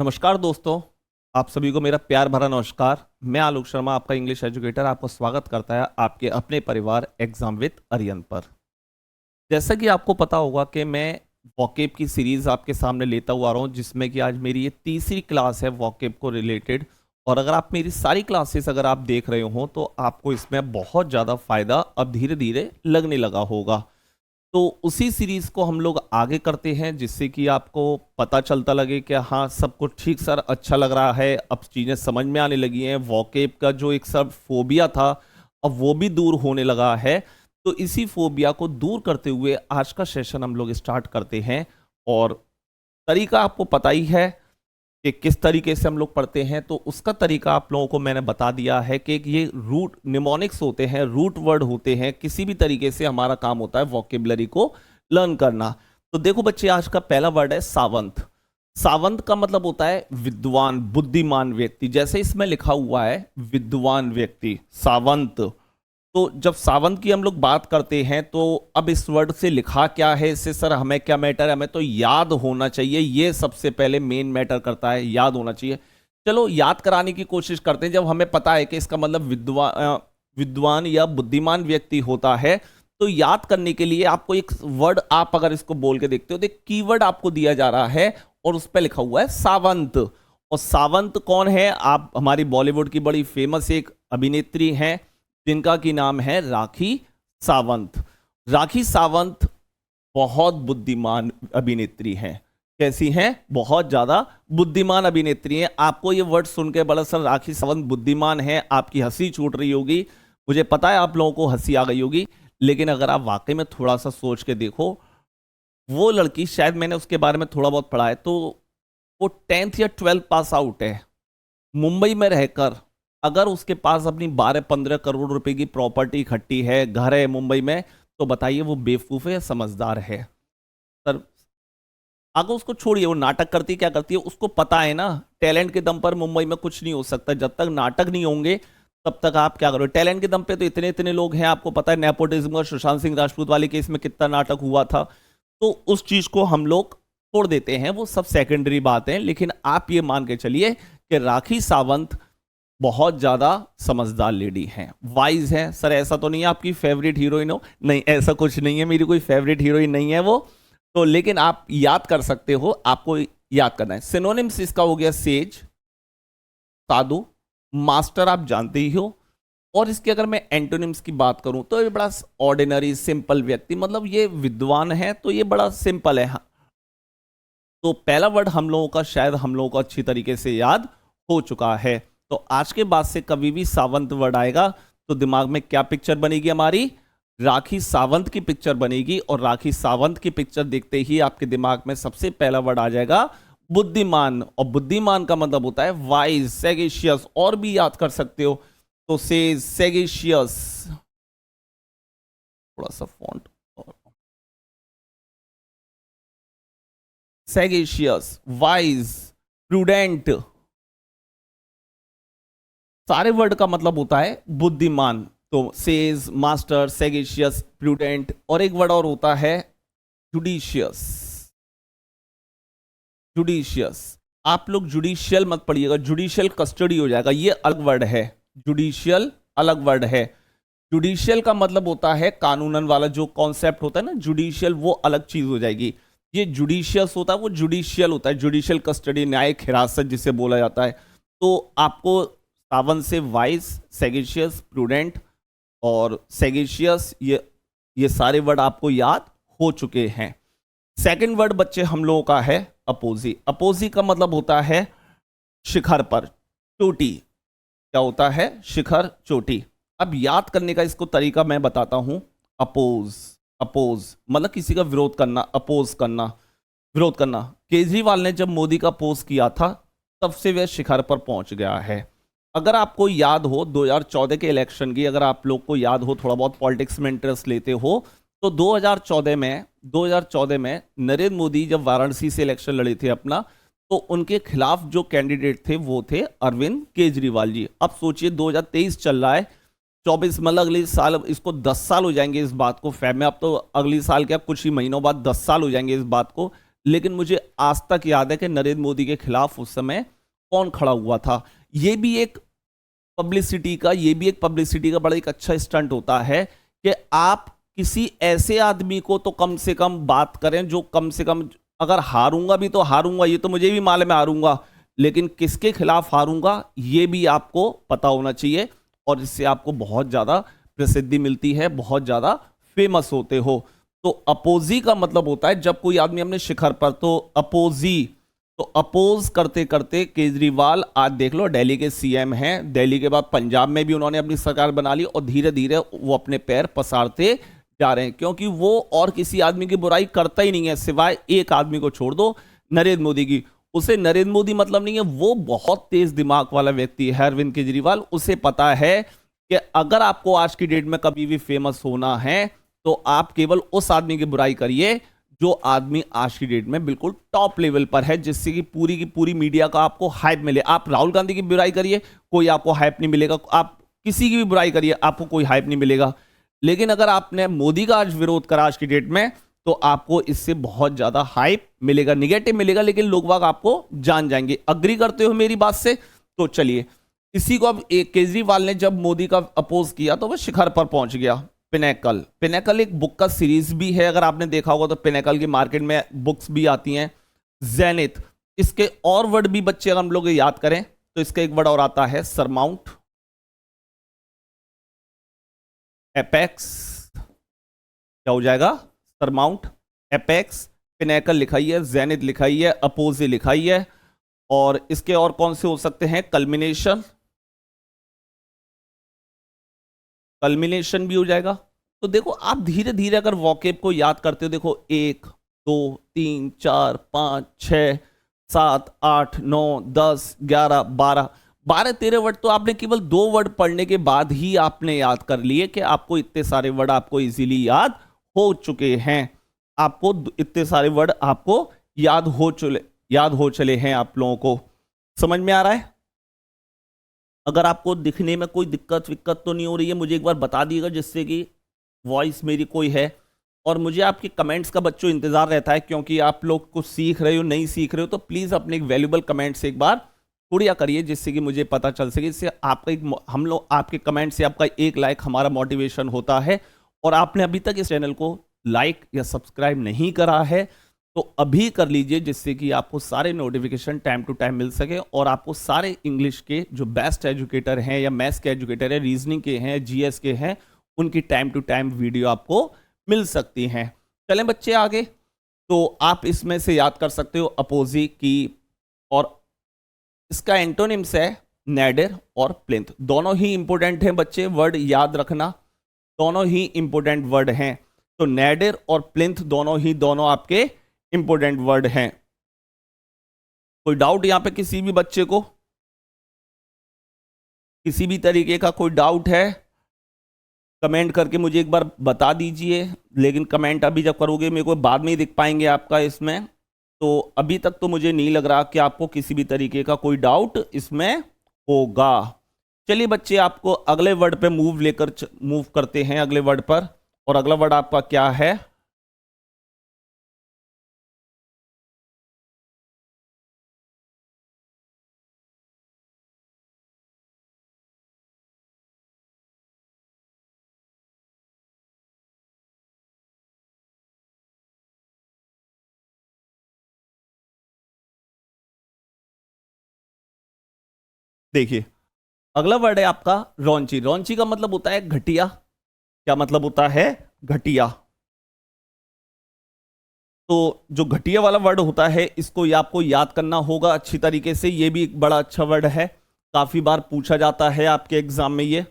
नमस्कार दोस्तों। आप सभी को मेरा प्यार भरा नमस्कार। मैं आलोक शर्मा, आपका इंग्लिश एजुकेटर, आपको स्वागत करता है आपके अपने परिवार एग्जाम विद अरियन पर। जैसा कि आपको पता होगा कि मैं वॉकेब की सीरीज आपके सामने लेता हुआ आ रहा हूँ, जिसमें कि आज मेरी ये तीसरी क्लास है वॉकेब को रिलेटेड। और अगर आप मेरी सारी क्लासेस अगर आप देख रहे हो तो आपको इसमें बहुत ज़्यादा फायदा अब धीरे धीरे लगने लगा होगा। तो उसी सीरीज को हम लोग आगे करते हैं, जिससे कि आपको पता चलता लगे कि हाँ सब कुछ ठीक सर, अच्छा लग रहा है, अब चीज़ें समझ में आने लगी हैं। वॉकेब का जो एक सब फोबिया था अब वो भी दूर होने लगा है। तो इसी फोबिया को दूर करते हुए आज का सेशन हम लोग स्टार्ट करते हैं। और तरीका आपको पता ही है कि किस तरीके से हम लोग पढ़ते हैं, तो उसका तरीका आप लोगों को मैंने बता दिया है कि ये रूट निमोनिक्स होते हैं, रूट वर्ड होते हैं। किसी भी तरीके से हमारा काम होता है वोकेबलरी को लर्न करना। तो देखो बच्चे, आज का पहला वर्ड है सावंत। सावंत का मतलब होता है विद्वान, बुद्धिमान व्यक्ति। जैसे इसमें लिखा हुआ है विद्वान व्यक्ति, सावंत। तो जब सावंत की हम लोग बात करते हैं तो अब इस वर्ड से लिखा क्या है, इससे सर हमें क्या मैटर है, हमें तो याद होना चाहिए। ये सबसे पहले मेन मैटर करता है, याद होना चाहिए। चलो याद कराने की कोशिश करते हैं। जब हमें पता है कि इसका मतलब विद्वान या बुद्धिमान व्यक्ति होता है, तो याद करने के लिए आपको एक वर्ड, आप अगर इसको बोल के देखते हो तो एक कीवर्ड आपको दिया जा रहा है और उस पर लिखा हुआ है सावंत। और सावंत कौन है? आप हमारी बॉलीवुड की बड़ी फेमस एक अभिनेत्री हैं जिनका की नाम है राखी सावंत। राखी सावंत बहुत बुद्धिमान अभिनेत्री हैं। कैसी हैं? बहुत ज्यादा बुद्धिमान अभिनेत्री हैं। आपको ये वर्ड सुन के बड़ा, सर राखी सावंत बुद्धिमान है, आपकी हंसी छूट रही होगी। मुझे पता है आप लोगों को हंसी आ गई होगी, लेकिन अगर आप वाकई में थोड़ा सा सोच के देखो, वो लड़की, शायद मैंने उसके बारे में थोड़ा बहुत पढ़ा है, तो वो 10th या 12th पास आउट है। मुंबई में रहकर अगर उसके पास अपनी 12-15 करोड़ रुपए की प्रॉपर्टी इकट्ठी है, घर है मुंबई में, तो बताइए वो बेवकूफ है या समझदार है? सर आगे उसको छोड़िए, वो नाटक करती क्या करती है, उसको पता है ना टैलेंट के दम पर मुंबई में कुछ नहीं हो सकता। जब तक नाटक नहीं होंगे तब तक आप क्या करो। टैलेंट के दम पे तो इतने इतने लोग हैं, आपको पता है नेपोटिज्म का सुशांत सिंह राजपूत वाले केस में कितना नाटक हुआ था। तो उस चीज को हम लोग छोड़ देते हैं, वो सब सेकेंडरी बात है। लेकिन आप ये मान के चलिए कि राखी सावंत बहुत ज्यादा समझदार लेडी हैं, वाइज हैं। सर ऐसा तो नहीं है आपकी फेवरेट हीरोइन हो? नहीं, ऐसा कुछ नहीं है, मेरी कोई फेवरेट हीरोइन नहीं है वो तो। लेकिन आप याद कर सकते हो, आपको याद करना है। सिनोनिम्स इसका हो गया सेज, साधु, मास्टर, आप जानते ही हो। और इसके अगर मैं एंटोनिम्स की बात करूं तो ये बड़ा ऑर्डिनरी सिंपल व्यक्ति, मतलब ये विद्वान है तो ये बड़ा सिंपल है। तो पहला वर्ड हम लोगों का, शायद हम लोगों को अच्छी तरीके से याद हो चुका है। तो आज के बाद से कभी भी सावंत वर्ड आएगा तो दिमाग में क्या पिक्चर बनेगी हमारी? राखी सावंत की पिक्चर बनेगी। और राखी सावंत की पिक्चर देखते ही आपके दिमाग में सबसे पहला वर्ड आ जाएगा बुद्धिमान। और बुद्धिमान का मतलब होता है वाइज, सैगेशियस। और भी याद कर सकते हो तो सेज, सैगेशियस, थोड़ा सा फॉन्ट, सैगेशियस, वाइज, प्रूडेंट, सारे वर्ड का मतलब होता है बुद्धिमान। तो सेज, मास्टर, सैगेशियस, प्रूडेंट, और एक वर्ड और होता है जुडिशियस। जुडिशियस, आप लोग जुडिशियल मत पढ़िएगा, जुडिशियल कस्टडी हो जाएगा, ये अलग वर्ड है। जुडिशियल अलग वर्ड है। जुडिशियल का मतलब होता है कानूनन वाला जो कॉन्सेप्ट होता है ना, जुडिशियल वो अलग चीज हो जाएगी। ये जुडिशियस होता है, वो जुडिशियल होता है, जुडिशियल कस्टडी, न्यायिक हिरासत जिसे बोला जाता है। तो आपको सावंत से वाइज, सैगेशियस, प्रूडेंट और सैगेशियस, ये सारे वर्ड आपको याद हो चुके हैं। सेकंड वर्ड बच्चे हम लोगों का है अपोजी। अपोजी का मतलब होता है शिखर पर, चोटी। क्या होता है? शिखर, चोटी। अब याद करने का इसको तरीका मैं बताता हूं। अपोज, अपोज मतलब किसी का विरोध करना, अपोज करना, विरोध करना। केजरीवाल ने जब मोदी का अपोज किया था तब से वह शिखर पर पहुंच गया है। अगर आपको याद हो 2014 के इलेक्शन की, अगर आप लोग को याद हो, थोड़ा बहुत पॉलिटिक्स में इंटरेस्ट लेते हो, तो 2014 में नरेंद्र मोदी जब वाराणसी से इलेक्शन लड़े थे अपना, तो उनके खिलाफ जो कैंडिडेट थे वो थे अरविंद केजरीवाल जी। अब सोचिए 2023 चल रहा है, 24 मतलब अगले साल, इसको 10 साल हो जाएंगे इस बात को फैब में। अब तो अगले साल क्या, कुछ ही महीनों बाद 10 साल हो जाएंगे इस बात को। लेकिन मुझे आज तक याद है कि नरेंद्र मोदी के खिलाफ उस समय कौन खड़ा हुआ था। ये भी एक पब्लिसिटी का बड़ा एक अच्छा स्टंट होता है कि आप किसी ऐसे आदमी को तो कम से कम बात करें जो कम से कम, अगर हारूंगा भी तो हारूंगा, ये तो मुझे भी मालूम है हारूंगा, लेकिन किसके खिलाफ हारूंगा ये भी आपको पता होना चाहिए, और इससे आपको बहुत ज्यादा प्रसिद्धि मिलती है, बहुत ज्यादा फेमस होते हो। तो अपोजी का मतलब होता है जब कोई आदमी अपने शिखर पर, तो अपोजी, तो अपोज करते करते केजरीवाल आज देख लो दिल्ली के सीएम हैं, दिल्ली के बाद पंजाब में भी उन्होंने अपनी सरकार बना ली, और धीरे धीरे वो अपने पैर पसारते जा रहे हैं, क्योंकि वो और किसी आदमी की बुराई करता ही नहीं है, सिवाय एक आदमी को छोड़ दो, नरेंद्र मोदी की। उसे नरेंद्र मोदी मतलब नहीं है, वो बहुत तेज दिमाग वाला व्यक्ति है अरविंद केजरीवाल। उसे पता है कि अगर आपको आज की डेट में कभी भी फेमस होना है तो आप केवल उस आदमी की बुराई करिए जो आदमी आज की डेट में बिल्कुल टॉप लेवल पर है, जिससे कि पूरी की पूरी मीडिया का आपको हाइप मिले। आप राहुल गांधी की बुराई करिए, कोई आपको हाइप नहीं मिलेगा, आप किसी की भी बुराई करिए, आपको कोई हाइप नहीं मिलेगा। लेकिन अगर आपने मोदी का आज विरोध करा आज की डेट में, तो आपको इससे बहुत ज्यादा हाइप मिलेगा, निगेटिव मिलेगा, लेकिन लोग बाग आपको जान जाएंगे। अग्री करते हो मेरी बात से? तो चलिए, इसी को अब एक केजरीवाल ने जब मोदी का अपोज किया तो वह शिखर पर पहुंच गया। पिनेकल एक बुक का सीरीज भी है, अगर आपने देखा होगा तो पिनेकल की मार्केट में बुक्स भी आती हैं। जेनिथ, इसके और वर्ड भी बच्चे अगर हम लोग याद करें तो इसका एक वर्ड और आता है सरमाउंट, एपेक्स, क्या हो जाएगा? सरमाउंट, एपेक्स, पिनेकल लिखाई है, जेनिथ लिखाई है, अपोज लिखाई है, और इसके और कौन से हो सकते हैं? कल्मिनेशन भी हो जाएगा। तो देखो आप धीरे धीरे अगर वॉकेब को याद करते हो, देखो 1 2 3 4 5 6 7 8 9 10 11 12 13 वर्ड तो आपने केवल 2 वर्ड पढ़ने के बाद ही आपने याद कर लिए कि आपको इतने सारे वर्ड आपको इजीली याद हो चुके हैं। आपको इतने सारे वर्ड आपको याद हो चले हैं। आप लोगों को समझ में आ रहा है? अगर आपको दिखने में कोई दिक्कत विक्कत तो नहीं हो रही है, मुझे एक बार बता दीजिएगा, जिससे कि वॉइस मेरी कोई है। और मुझे आपके कमेंट्स का बच्चों इंतजार रहता है, क्योंकि आप लोग कुछ सीख रहे हो, नहीं सीख रहे हो, तो प्लीज़ अपने एक वैल्यूबल कमेंट से एक बार पूरा करिए, जिससे कि मुझे पता चल सके। इससे आपका एक, हम लोग आपके कमेंट से आपका एक लाइक हमारा मोटिवेशन होता है। और आपने अभी तक इस चैनल को लाइक या सब्सक्राइब नहीं करा है तो अभी कर लीजिए, जिससे कि आपको सारे नोटिफिकेशन टाइम टू टाइम मिल सके, और आपको सारे इंग्लिश के जो बेस्ट एजुकेटर हैं या मैथ्स के एजुकेटर हैं, रीजनिंग के हैं, जीएस के हैं, उनकी टाइम टू टाइम वीडियो आपको मिल सकती हैं। चलें बच्चे आगे। तो आप इसमें से याद कर सकते हो अपोजी की, और इसका एंटोनिम्स है नैडर और प्लिंथ। दोनों ही इंपोर्टेंट हैं बच्चे, वर्ड याद रखना, दोनों ही इंपोर्टेंट वर्ड हैं। तो नैडर और प्लिंथ दोनों आपके इंपोर्टेंट वर्ड हैं। कोई डाउट यहां पे किसी भी बच्चे को? किसी भी तरीके का कोई डाउट है? कमेंट करके मुझे एक बार बता दीजिए। लेकिन कमेंट अभी जब करोगे मेरे को बाद में ही दिख पाएंगे आपका इसमें, तो अभी तक तो मुझे नहीं लग रहा कि आपको किसी भी तरीके का कोई डाउट इसमें होगा। चलिए बच्चे, आपको अगले वर्ड पे मूव करते हैं, अगले वर्ड पर। और अगला वर्ड आपका क्या है? देखिए, अगला वर्ड है आपका रॉन्ची। रॉन्ची का मतलब होता है घटिया। क्या मतलब होता है? घटिया। तो जो घटिया वाला वर्ड होता है, इसको आपको याद करना होगा अच्छी तरीके से। ये भी एक बड़ा अच्छा वर्ड है, काफी बार पूछा जाता है आपके एग्जाम में। ये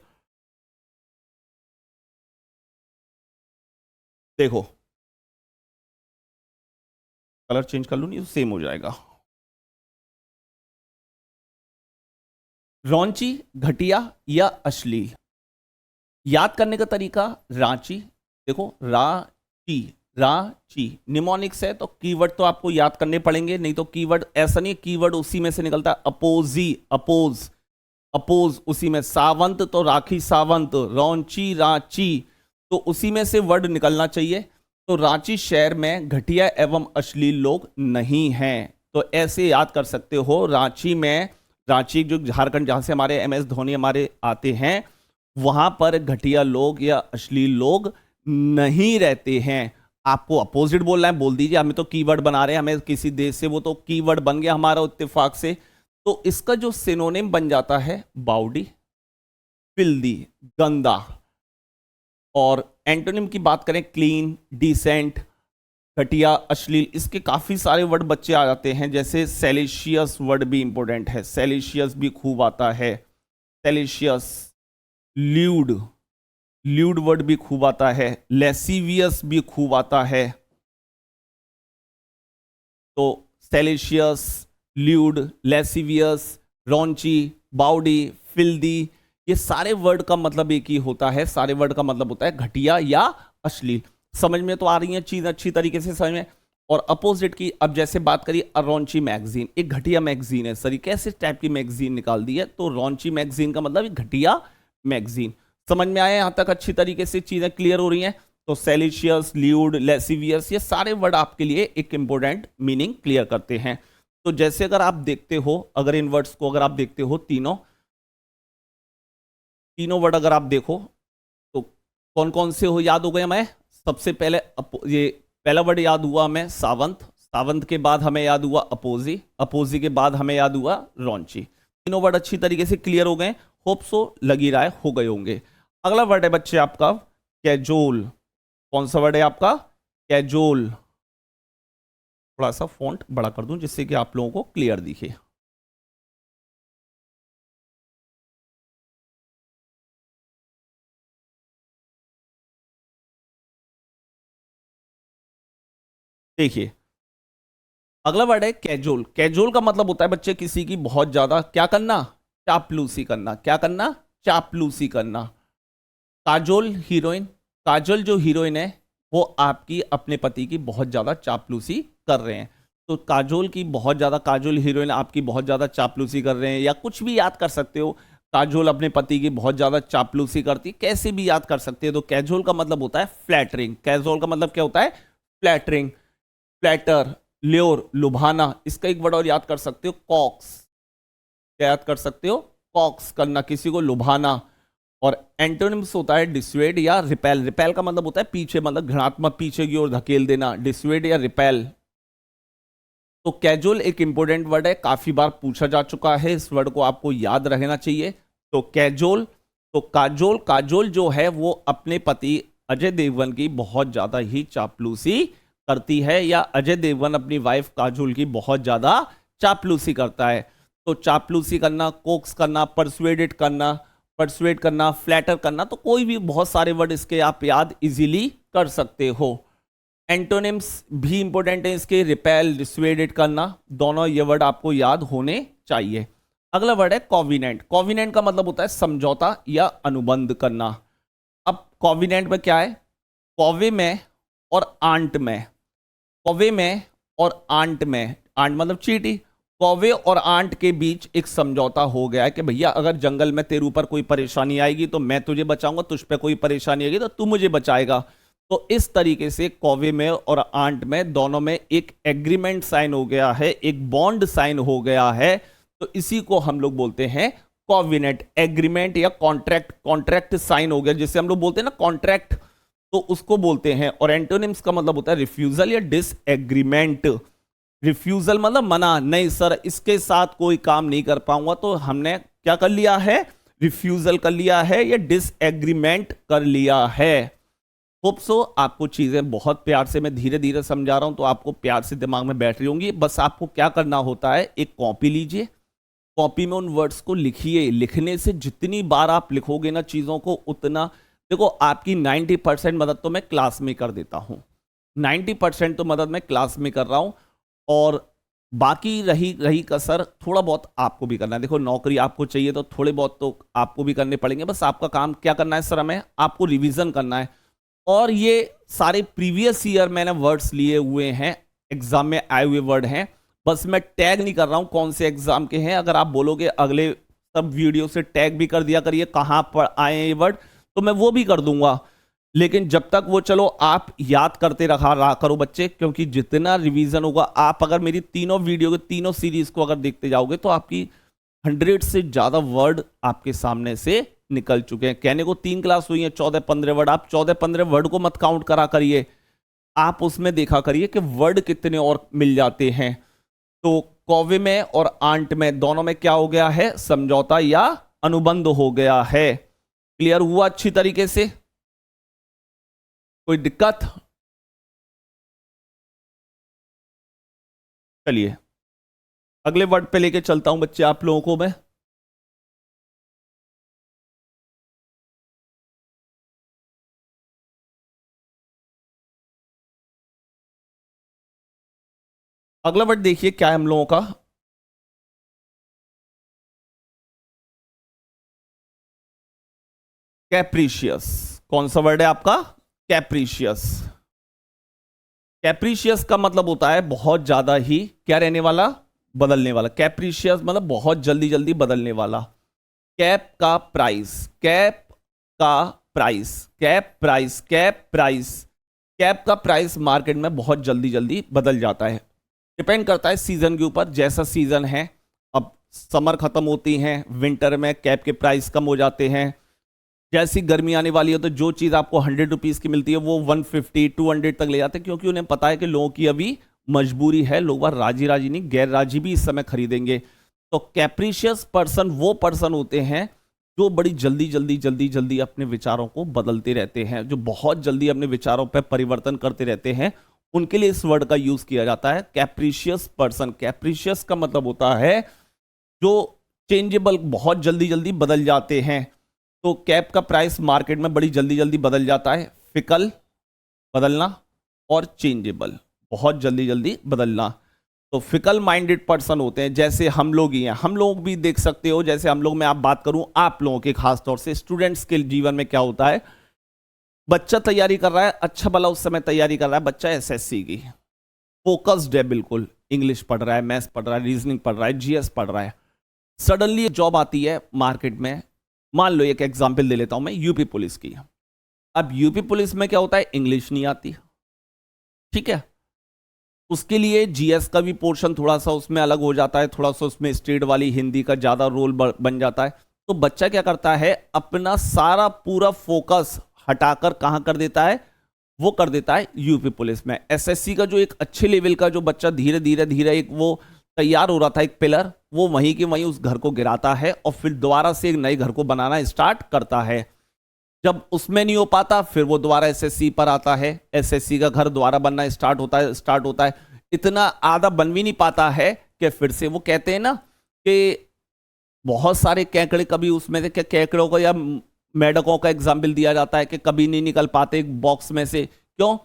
देखो, कलर चेंज कर लूं, नहीं तो सेम हो जाएगा। रॉन्ची, घटिया या अश्लील। याद करने का तरीका रांची। देखो, रांची, रांची निमोनिक्स है, तो कीवर्ड तो आपको याद करने पड़ेंगे, नहीं तो कीवर्ड ऐसा नहीं, कीवर्ड उसी में से निकलता है। अपोज उसी में। सावंत तो राखी सावंत, रौंची रांची, तो उसी में से वर्ड निकलना चाहिए। तो रांची शहर में घटिया एवं अश्लील लोग नहीं हैं। तो ऐसे याद कर सकते हो, रांची में, रांची जो झारखंड जहां से हमारे MS धोनी हमारे आते हैं, वहां पर घटिया लोग या अश्लील लोग नहीं रहते हैं। आपको अपोजिट बोलना है, बोल दीजिए। हमें तो कीवर्ड बना रहे हैं, हमें किसी देश से, वो तो कीवर्ड बन गया हमारा इत्तेफाक से। तो इसका जो सिनोनिम बन जाता है बाउडी, फिल्दी, गंदा। और एंटोनिम की बात करें, क्लीन, डिसेंट, घटिया, अश्लील, इसके काफी सारे वर्ड बच्चे आ जाते हैं। जैसे सेलिशियस वर्ड भी इंपॉर्टेंट है, सेलिशियस भी खूब आता है, सेलिशियस। ल्यूड, ल्यूड वर्ड भी खूब आता है, लेसिवियस भी खूब आता है। तो सेलिशियस, ल्यूड, लेसिवियस, रॉन्ची, बाउडी, फिल्दी, ये सारे वर्ड का मतलब एक ही होता है। सारे वर्ड का मतलब होता है घटिया या अश्लील। समझ में तो आ रही है चीज अच्छी तरीके से समझ में। और अपोजिट की अब जैसे बात करिए, रॉन्ची मैगजीन एक घटिया मैगजीन है। सर कैसे टाइप की मैगजीन निकाल दी है? तो रॉन्ची मैगजीन का मतलब एक घटिया मैगजीन। समझ में आया यहां तक? अच्छी तरीके से चीजें क्लियर हो रही हैं। तो सेलिशियस, ल्यूड, लेसिवियस, ये सारे वर्ड आपके लिए एक इंपॉर्टेंट मीनिंग क्लियर करते हैं। तो जैसे अगर आप देखते हो, अगर इन वर्ड्स को अगर आप देखते हो, तीनों वर्ड अगर आप देखो तो कौन कौन से हो, याद हो गए हमें? सबसे पहले ये पहला वर्ड याद हुआ हमें सावंत, सावंत के बाद हमें याद हुआ अपोजी, अपोजी के बाद हमें याद हुआ रॉन्ची। तीनों वर्ड अच्छी तरीके से क्लियर हो गए। होप सो लगी रहा है हो गए होंगे। अगला वर्ड है बच्चे आपका कैजोल। कौन सा वर्ड है आपका? कैजोल। थोड़ा सा फॉन्ट बड़ा कर दूं जिससे कि आप लोगों को क्लियर दिखे। देखिए अगला वर्ड है कैजोल। कैजोल का मतलब होता है बच्चे किसी की बहुत ज्यादा क्या करना? चापलूसी करना। क्या करना? चापलूसी करना। काजोल हीरोइन, काजोल जो हीरोइन है वो आपकी अपने पति की बहुत ज्यादा चापलूसी कर रहे हैं। तो काजोल की बहुत ज्यादा, काजोल हीरोइन आपकी बहुत ज्यादा चापलूसी कर रहे हैं, या कुछ भी याद कर सकते हो। काजोल अपने पति की बहुत ज्यादा चापलूसी करती, कैसे भी याद कर सकते हो। तो कैजोल का मतलब होता है फ्लैटरिंग। कैजोल का मतलब क्या होता है? फ्लैटरिंग, फ्लैटर, ल्योर, लुभाना। इसका एक वर्ड और याद कर सकते हो, कॉक्स। क्या याद कर सकते हो? कॉक्स करना, किसी को लुभाना। और एंटोनिम्स होता है डिस्वेड या रिपेल। रिपेल का मतलब होता है पीछे, मतलब घृणात्मक, पीछे की ओर धकेल देना, डिस्वेड या रिपेल। तो कैजुअल एक इंपॉर्टेंट वर्ड है, काफी बार पूछा जा चुका है, इस वर्ड को आपको याद रखना चाहिए। तो कैजुअल, तो काजोल, काजोल जो है वो अपने पति अजय देवगन की बहुत ज्यादा ही चापलूसी करती है, या अजय देवगन अपनी वाइफ काजोल की बहुत ज्यादा चापलूसी करता है। तो चापलूसी करना, कोक्स करना, परसुएडेड करना, परसुएड करना, फ्लैटर करना, तो कोई भी बहुत सारे वर्ड इसके आप याद इजीली कर सकते हो। एंटोनिम्स भी इंपॉर्टेंट है इसके, रिपेल, डिस्वेडेड करना, दोनों ये वर्ड आपको याद होने चाहिए। अगला वर्ड है कॉविनेंट। कॉविनेंट का मतलब होता है समझौता या अनुबंध करना। अब कॉविनेंट में क्या है? कौवे में और आंट में, कौवे में और आंट में, आंट मतलब चींटी, कौवे और आंट के बीच एक समझौता हो गया है कि भैया अगर जंगल में तेरे ऊपर कोई परेशानी आएगी तो मैं तुझे बचाऊंगा, तुझ पे कोई परेशानी आएगी तो तू मुझे बचाएगा। तो इस तरीके से कौवे में और आंट में दोनों में एक एग्रीमेंट साइन हो गया है, एक बॉन्ड साइन हो गया है। तो इसी को हम लोग बोलते हैं कॉविनेंट, एग्रीमेंट या कॉन्ट्रैक्ट। कॉन्ट्रैक्ट साइन हो गया जिसे हम लोग बोलते हैं ना कॉन्ट्रैक्ट, तो उसको बोलते हैं। और एंटोनिम्स का मतलब होता है रिफ्यूजल या डिसएग्रीमेंट। रिफ्यूजल मतलब मना, नहीं सर इसके साथ कोई काम नहीं कर पाऊंगा, तो हमने क्या कर लिया है? रिफ्यूजल कर लिया है या डिसएग्रीमेंट कर लिया है। होप सो आपको चीजें बहुत प्यार से, मैं धीरे धीरे समझा रहा हूं तो आपको प्यार से दिमाग में बैठ रही होंगी। बस आपको क्या करना होता है, एक कॉपी लीजिए, कॉपी में उन वर्ड्स को लिखिए। लिखने से जितनी बार आप लिखोगे ना चीजों को, उतना, देखो आपकी 90% मदद तो मैं क्लास में कर देता हूं, 90% तो मदद मैं क्लास में कर रहा हूं, और बाकी रही कसर थोड़ा बहुत आपको भी करना है। देखो नौकरी आपको चाहिए तो थोड़े बहुत तो आपको भी करने पड़ेंगे। बस आपका काम क्या करना है सर, हमें आपको रिवीजन करना है। और ये सारे प्रीवियस ईयर मैंने वर्ड्स लिए हुए हैं, एग्जाम में आए हुए वर्ड हैं। बस मैं टैग नहीं कर रहा हूं कौन से एग्जाम के हैं। अगर आप बोलोगे अगले सब वीडियो से टैग भी कर दिया करिए कहां पर आए ये वर्ड, तो मैं वो भी कर दूंगा। लेकिन जब तक वो चलो आप याद करते रहा करो बच्चे, क्योंकि जितना रिवीजन होगा, आप अगर मेरी तीनों वीडियो के तीनों सीरीज को अगर देखते जाओगे तो आपकी 100 से ज्यादा वर्ड आपके सामने से निकल चुके हैं। कहने को 3 क्लास हुई है, 14-15 वर्ड। आप 14-15 वर्ड को मत काउंट करा करिए, आप उसमें देखा करिए कि वर्ड कितने और मिल जाते हैं। तो कौवे में और आंट में दोनों में क्या हो गया है, समझौता या अनुबंध हो गया है। क्लियर हुआ अच्छी तरीके से? कोई दिक्कत? चलिए अगले वर्ड पे लेके चलता हूं बच्चे आप लोगों को मैं। अगला वर्ड देखिए क्या है हम लोगों का। कैप्रीशियस। कौन सा वर्ड है आपका? कैप्रीशियस। कैप्रीशियस का मतलब होता है बहुत ज्यादा ही क्या रहने वाला, बदलने वाला। कैप्रीशियस मतलब बहुत जल्दी जल्दी बदलने वाला। कैप का प्राइस, कैप का price, cap price, cap price, cap का प्राइस मार्केट में बहुत जल्दी जल्दी बदल जाता है। डिपेंड करता है सीजन के ऊपर, जैसा सीजन है। अब समर खत्म होती हैं, विंटर में कैप के प्राइस कम हो जाते हैं। जैसी गर्मी आने वाली है तो जो चीज़ आपको 100 रुपीज़ की मिलती है वो 150-200 तक ले जाते हैं, क्योंकि उन्हें पता है कि लोगों की अभी मजबूरी है, लोग बार राजी राजी नहीं, गैर राजी भी इस समय खरीदेंगे। तो कैप्रीशियस पर्सन वो पर्सन होते हैं जो बड़ी जल्दी जल्दी जल्दी जल्दी अपने विचारों को बदलते रहते हैं, जो बहुत जल्दी अपने विचारों पर परिवर्तन करते रहते हैं। उनके लिए इस वर्ड का यूज किया जाता है, कैप्रीशियस पर्सन। कैप्रीशियस का मतलब होता है जो चेंजेबल, बहुत जल्दी जल्दी बदल जाते हैं। तो कैप का प्राइस मार्केट में बड़ी जल्दी जल्दी बदल जाता है। फिकल, बदलना, और चेंजेबल, बहुत जल्दी जल्दी बदलना। तो फिकल माइंडेड पर्सन होते हैं, जैसे हम लोग ही हैं। हम लोग भी देख सकते हो, जैसे हम लोग, मैं आप बात करूं आप लोगों के खास तौर से स्टूडेंट्स के जीवन में क्या होता है, बच्चा तैयारी कर रहा है, अच्छा भला उस समय तैयारी कर रहा है बच्चा एसएससी की, फोकस्ड है बिल्कुल, इंग्लिश पढ़ रहा है, मैथ्स पढ़ रहा है, रीजनिंग पढ़ रहा है, जीएस पढ़ रहा है। सडनली जॉब आती है मार्केट में। मान लो एक एग्जांपल दे लेता हूं मैं, यूपी पुलिस की। अब यूपी पुलिस में क्या होता है, इंग्लिश नहीं आती, ठीक है। उसके लिए जीएस का भी पोर्शन थोड़ा सा उसमें अलग हो जाता है, थोड़ा सा उसमें स्टेट वाली हिंदी का ज्यादा रोल बन जाता है। तो बच्चा क्या करता है, अपना सारा पूरा फोकस हटाकर कहां कर देता है, वो कर देता है यूपी पुलिस में। एसएससी का जो एक अच्छे लेवल का जो बच्चा धीरे धीरे धीरे एक वो तैयार हो रहा था, एक पिलर, वो वहीं के वहीं उस घर को गिराता है और फिर दोबारा से एक नए घर को बनाना स्टार्ट करता है। जब उसमें नहीं हो पाता फिर वो दोबारा एसएससी पर आता है, एसएससी का घर दोबारा बनना स्टार्ट होता है। इतना आधा बन भी नहीं पाता है कि फिर से वो कहते हैं ना कि बहुत सारे केकड़े, कभी उसमें से क्या केकड़ों का या मेढकों का एग्जाम्पल दिया जाता है कि कभी नहीं निकल पाते एक बॉक्स में से। क्यों?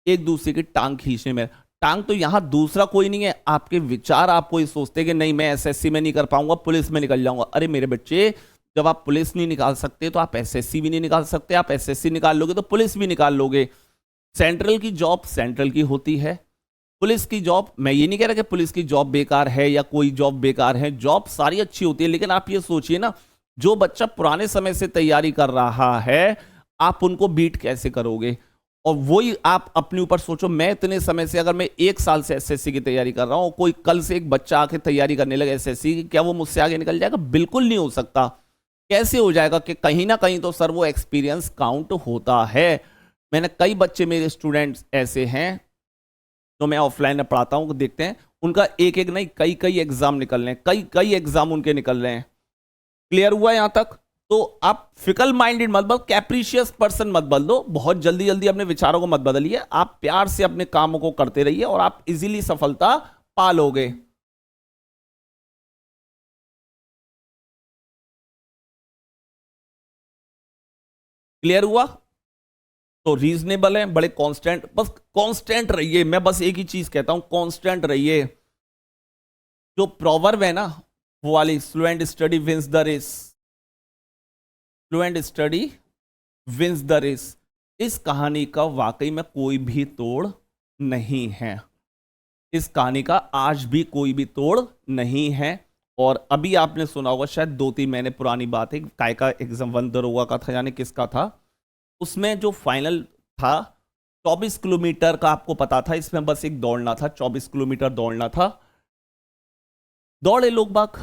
एक दूसरे की टांग खींचने में। टांग तो यहां दूसरा कोई नहीं है, आपके विचार आपको ये सोचते कि नहीं मैं एसएससी में नहीं कर पाऊंगा, पुलिस में निकल जाऊंगा। अरे मेरे बच्चे, जब आप पुलिस नहीं निकाल सकते तो आप एसएससी भी नहीं निकाल सकते। आप एसएससी निकाल लोगे तो पुलिस भी निकाल लोगे। सेंट्रल की जॉब सेंट्रल की होती है, पुलिस की जॉब, मैं ये नहीं कह रहा कि पुलिस की जॉब बेकार है या कोई जॉब बेकार है, जॉब सारी अच्छी होती है। लेकिन आप ये सोचिए ना, जो बच्चा पुराने समय से तैयारी कर रहा है, आप उनको बीट कैसे करोगे? और वही आप अपने ऊपर सोचो, मैं इतने समय से, अगर मैं 1 साल से एसएससी की तैयारी कर रहा हूं, कोई कल से एक बच्चा आके तैयारी करने लगे एसएससी की, क्या वो मुझसे आगे निकल जाएगा? बिल्कुल नहीं हो सकता। कैसे हो जाएगा कि कहीं ना कहीं तो सर वो एक्सपीरियंस काउंट होता है। मैंने कई बच्चे, मेरे स्टूडेंट्स ऐसे हैं जो मैं ऑफलाइन में पढ़ाता हूं, देखते हैं उनका एक एक नहीं कई कई एग्जाम निकल रहे हैं, कई कई एग्जाम उनके निकल रहे हैं। क्लियर हुआ यहां तक? तो आप फिकल माइंडेड मत बदलो, कैप्रीशियस पर्सन मत बदलो, बहुत जल्दी जल्दी अपने विचारों को मत बदलिए। आप प्यार से अपने कामों को करते रहिए और आप इजीली सफलता पा लोगे। क्लियर हुआ? तो रीजनेबल है, बड़े कांस्टेंट, बस कांस्टेंट रहिए। मैं बस एक ही चीज कहता हूं, कांस्टेंट रहिए। जो प्रोवर्ब है ना, वो वाली, slow and steady wins the race, slow and steady wins the race, इस कहानी का वाकई में कोई भी तोड़ नहीं है। इस कहानी का आज भी कोई भी तोड़ नहीं है। और अभी आपने सुना होगा शायद 2-3 महीने पुरानी बात है, काय का एग्जाम 1 दरोगा का था, यानी किसका था, उसमें जो फाइनल था 24 किलोमीटर का, आपको पता था इसमें बस एक दौड़ना था, 24 किलोमीटर दौड़ना था। दौड़े लोग बाग,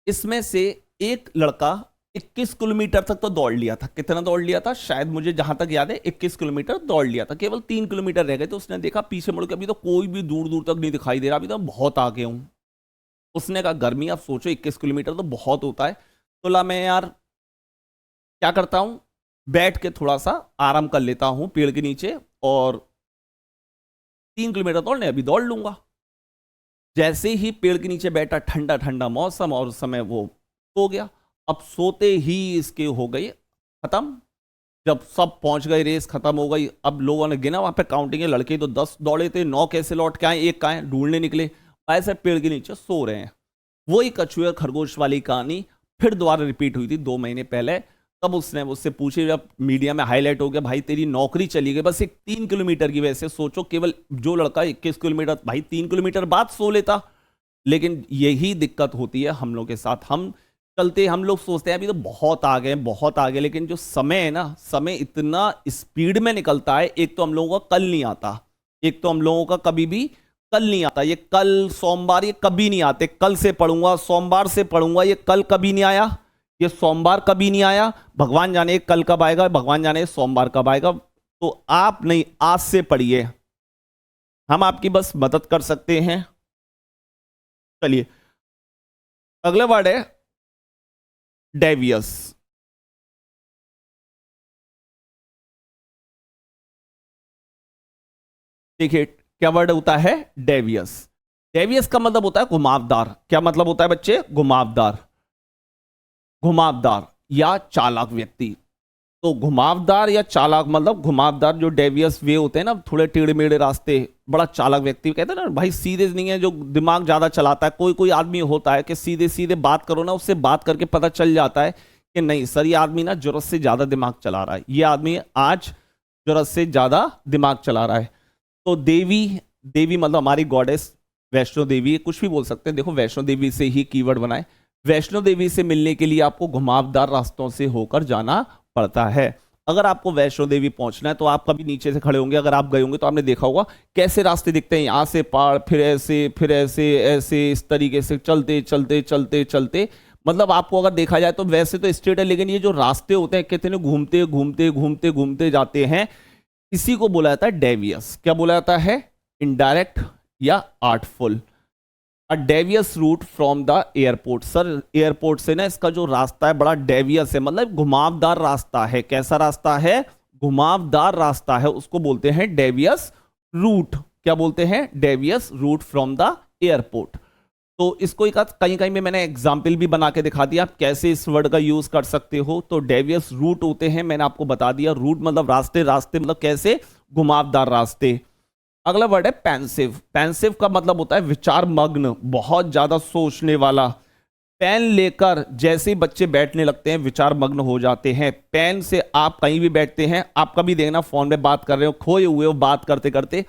इसमें से एक लड़का 21 किलोमीटर तक तो दौड़ लिया था। कितना दौड़ लिया था? शायद मुझे जहां तक याद है 21 किलोमीटर दौड़ लिया था। केवल 3 किलोमीटर रह गए। तो उसने देखा पीछे मुड़ के, अभी तो कोई भी दूर दूर तक नहीं दिखाई दे रहा, अभी तो मैं बहुत आगे हूं। उसने कहा गर्मी, आप सोचो 21 किलोमीटर तो बहुत होता है। तो ला मैं यार क्या करता हूं, बैठ के थोड़ा सा आराम कर लेता हूं पेड़ के नीचे, और 3 किलोमीटर दौड़ने अभी दौड़ लूंगा। जैसे ही पेड़ के नीचे बैठा, ठंडा ठंडा मौसम, और उस समय वो सो गया। अब सोते ही इसके हो गई खत्म। जब सब पहुंच गए, रेस खत्म हो गई। अब लोगों ने गिना वहां पे काउंटिंग है, लड़के तो 10 दौड़े थे, 9 कैसे लौट के आए, एक कहाँ है, ढूंढने निकले। ऐसे पेड़ के नीचे सो रहे हैं। वही कछुए खरगोश वाली कहानी फिर दोबारा रिपीट हुई थी 2 महीने पहले। तब उसने मुझसे पूछे, जब मीडिया में हाईलाइट हो गया, भाई तेरी नौकरी चली गई बस एक 3 किलोमीटर की वजह से। सोचो, केवल जो लड़का 21 किलोमीटर, भाई 3 किलोमीटर बाद सो लेता। लेकिन यही दिक्कत होती है हम लोग के साथ। हम चलते, हम लोग सोचते हैं अभी तो बहुत आगे हैं, बहुत आगे, लेकिन जो समय है ना, समय इतना स्पीड में निकलता है। एक तो हम लोगों का कल नहीं आता, एक तो हम लोगों का कभी भी कल नहीं आता। ये कल, सोमवार, ये कभी नहीं आते। कल से पढ़ूंगा, सोमवार से पढ़ूंगा, ये कल कभी नहीं आया, ये सोमवार कभी नहीं आया। भगवान जाने कल कब आएगा, भगवान जाने सोमवार कब आएगा। तो आप नहीं, आज से पढ़िए, हम आपकी बस मदद कर सकते हैं। चलिए, अगला वर्ड है डेवियस। देखिए क्या वर्ड होता है, डेवियस। डेवियस का मतलब होता है घुमावदार। क्या मतलब होता है बच्चे? घुमावदार, घुमावदार या चालाक व्यक्ति। तो घुमावदार या चालाक मतलब, घुमावदार जो डेवियस वे होते हैं ना, थोड़े टेढ़े मेढ़े रास्ते, बड़ा चालाक व्यक्ति कहते हैं ना भाई। सीधे नहीं है, जो दिमाग ज्यादा चलाता है। कोई कोई आदमी होता है कि सीधे सीधे बात करो ना, उससे बात करके पता चल जाता है कि नहीं सर, ये आदमी ना जरूरत से ज्यादा दिमाग चला रहा है, ये आदमी आज जरूरत से ज्यादा दिमाग चला रहा है। तो देवी, देवी मतलब हमारी गॉडेस वैष्णो देवी, कुछ भी बोल सकते हैं। देखो वैष्णो देवी से ही कीवर्ड बनाए। वैष्णो देवी से मिलने के लिए आपको घुमावदार रास्तों से होकर जाना पड़ता है। अगर आपको वैष्णो देवी पहुंचना है तो आप कभी नीचे से खड़े होंगे, अगर आप गए होंगे तो आपने देखा होगा कैसे रास्ते दिखते हैं। यहां से पहाड़, फिर ऐसे, फिर ऐसे, ऐसे, इस तरीके से चलते चलते चलते चलते, मतलब आपको अगर देखा जाए तो वैसे तो स्ट्रेट है, लेकिन ये जो रास्ते होते हैं कितने घूमते घूमते घूमते घूमते जाते हैं। इसी को बोला जाता है डेवियस। क्या बोला जाता है? इनडायरेक्ट या artful. A devious route from the airport. Sir airport से ना इसका जो रास्ता है बड़ा डेवियस है, मतलब घुमावदार रास्ता है। कैसा रास्ता है? घुमावदार रास्ता है, उसको बोलते हैं डेवियस रूट। क्या बोलते हैं? Devious route from the airport. तो इसको एक कहीं कहीं में मैंने एग्जाम्पल भी बना के दिखा दिया आप कैसे इस वर्ड का यूज कर सकते हो। तो डेवियस रूट होते हैं, मैंने आपको बता दिया। रूट मतलब रास्ते, रास्ते मतलब कैसे? घुमावदार रास्ते। अगला वर्ड है पेंसिव। पेंसिव का मतलब होता है विचार मग्न, बहुत ज्यादा सोचने वाला। पेन लेकर जैसे ही बच्चे बैठने लगते हैं विचार मग्न हो जाते हैं। पेन से आप कहीं भी बैठते हैं, आप कभी देखना फोन में बात कर रहे हो, खोए हुए हो बात करते करते,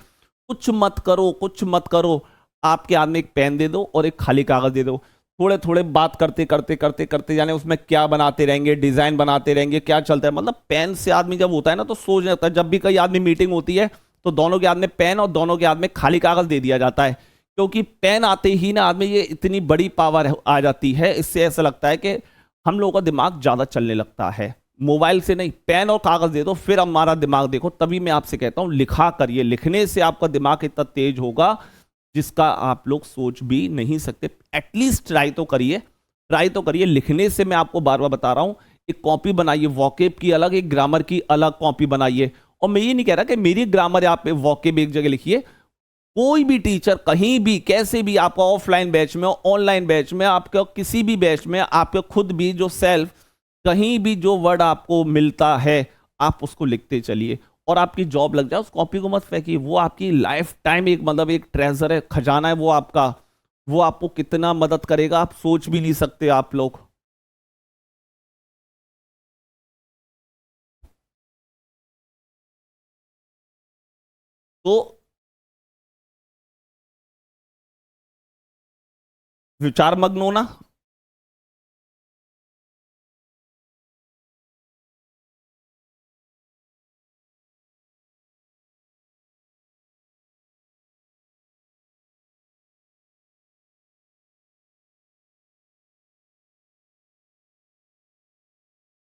कुछ मत करो, कुछ मत करो, आपके हाथ में एक पेन दे दो और एक खाली कागज दे दो। थोड़े थोड़े बात करते करते करते करते जाने, उसमें क्या बनाते रहेंगे, डिजाइन बनाते रहेंगे, क्या चलता है। मतलब पेन से आदमी जब होता है ना तो सोच जाता है। जब भी कई आदमी मीटिंग होती है तो दोनों के हाथ में पेन और दोनों के हाथ में खाली कागज दे दिया जाता है, क्योंकि पेन आते ही ना आदमी, ये इतनी बड़ी पावर आ जाती है, इससे ऐसा लगता है कि हम लोगों का दिमाग ज्यादा चलने लगता है। मोबाइल से नहीं, पेन और कागज दे दो, फिर हमारा दिमाग देखो। तभी मैं आपसे कहता हूं लिखा करिए, लिखने से आपका दिमाग इतना तेज होगा जिसका आप लोग सोच भी नहीं सकते। एटलीस्ट ट्राई तो करिए, ट्राई तो करिए। लिखने से मैं आपको बार बार बता रहा हूं, एक कॉपी बनाइए, वॉकेब की अलग, एक ग्रामर की अलग कॉपी बनाइए। और मैं ये नहीं कह रहा कि मेरी ग्रामर आप वॉकेब एक जगह लिखिए। कोई भी टीचर कहीं भी कैसे भी, आपका ऑफलाइन बैच में, ऑनलाइन बैच में, आपका किसी भी बैच में, आपके खुद भी जो सेल्फ, कहीं भी जो वर्ड आपको मिलता है आप उसको लिखते चलिए, और आपकी जॉब लग जाए। उस कॉपी को मत फेंकिए, वो आपकी लाइफ टाइम एक, मतलब एक ट्रेजर है, खजाना है वो आपका। वो आपको कितना मदद करेगा आप सोच भी नहीं सकते आप लोग। तो विचार मग्न होना,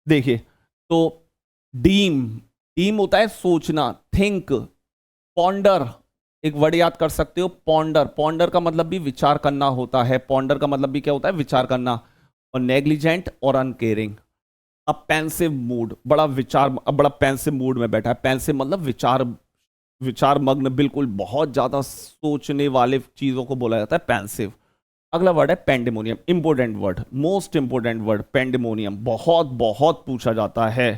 देखिए, तो डीम, डीम होता है सोचना, थिंक। पॉन्डर, एक वर्ड याद कर सकते हो, पॉन्डर। पॉन्डर का मतलब भी विचार करना होता है, पॉन्डर का मतलब भी क्या होता है, विचार करना। और नेग्लिजेंट और अनकेयरिंग। अब पेंसिव मूड, बड़ा विचार, अब बड़ा पेंसिव मूड में बैठा है। पेंसिव मतलब विचार, विचार मग्न, बिल्कुल बहुत ज्यादा सोचने वाले चीजों को बोला जाता है पेंसिव। अगला वर्ड है pandemonium, important word, most important word pandemonium, बहुत बहुत पूछा जाता है।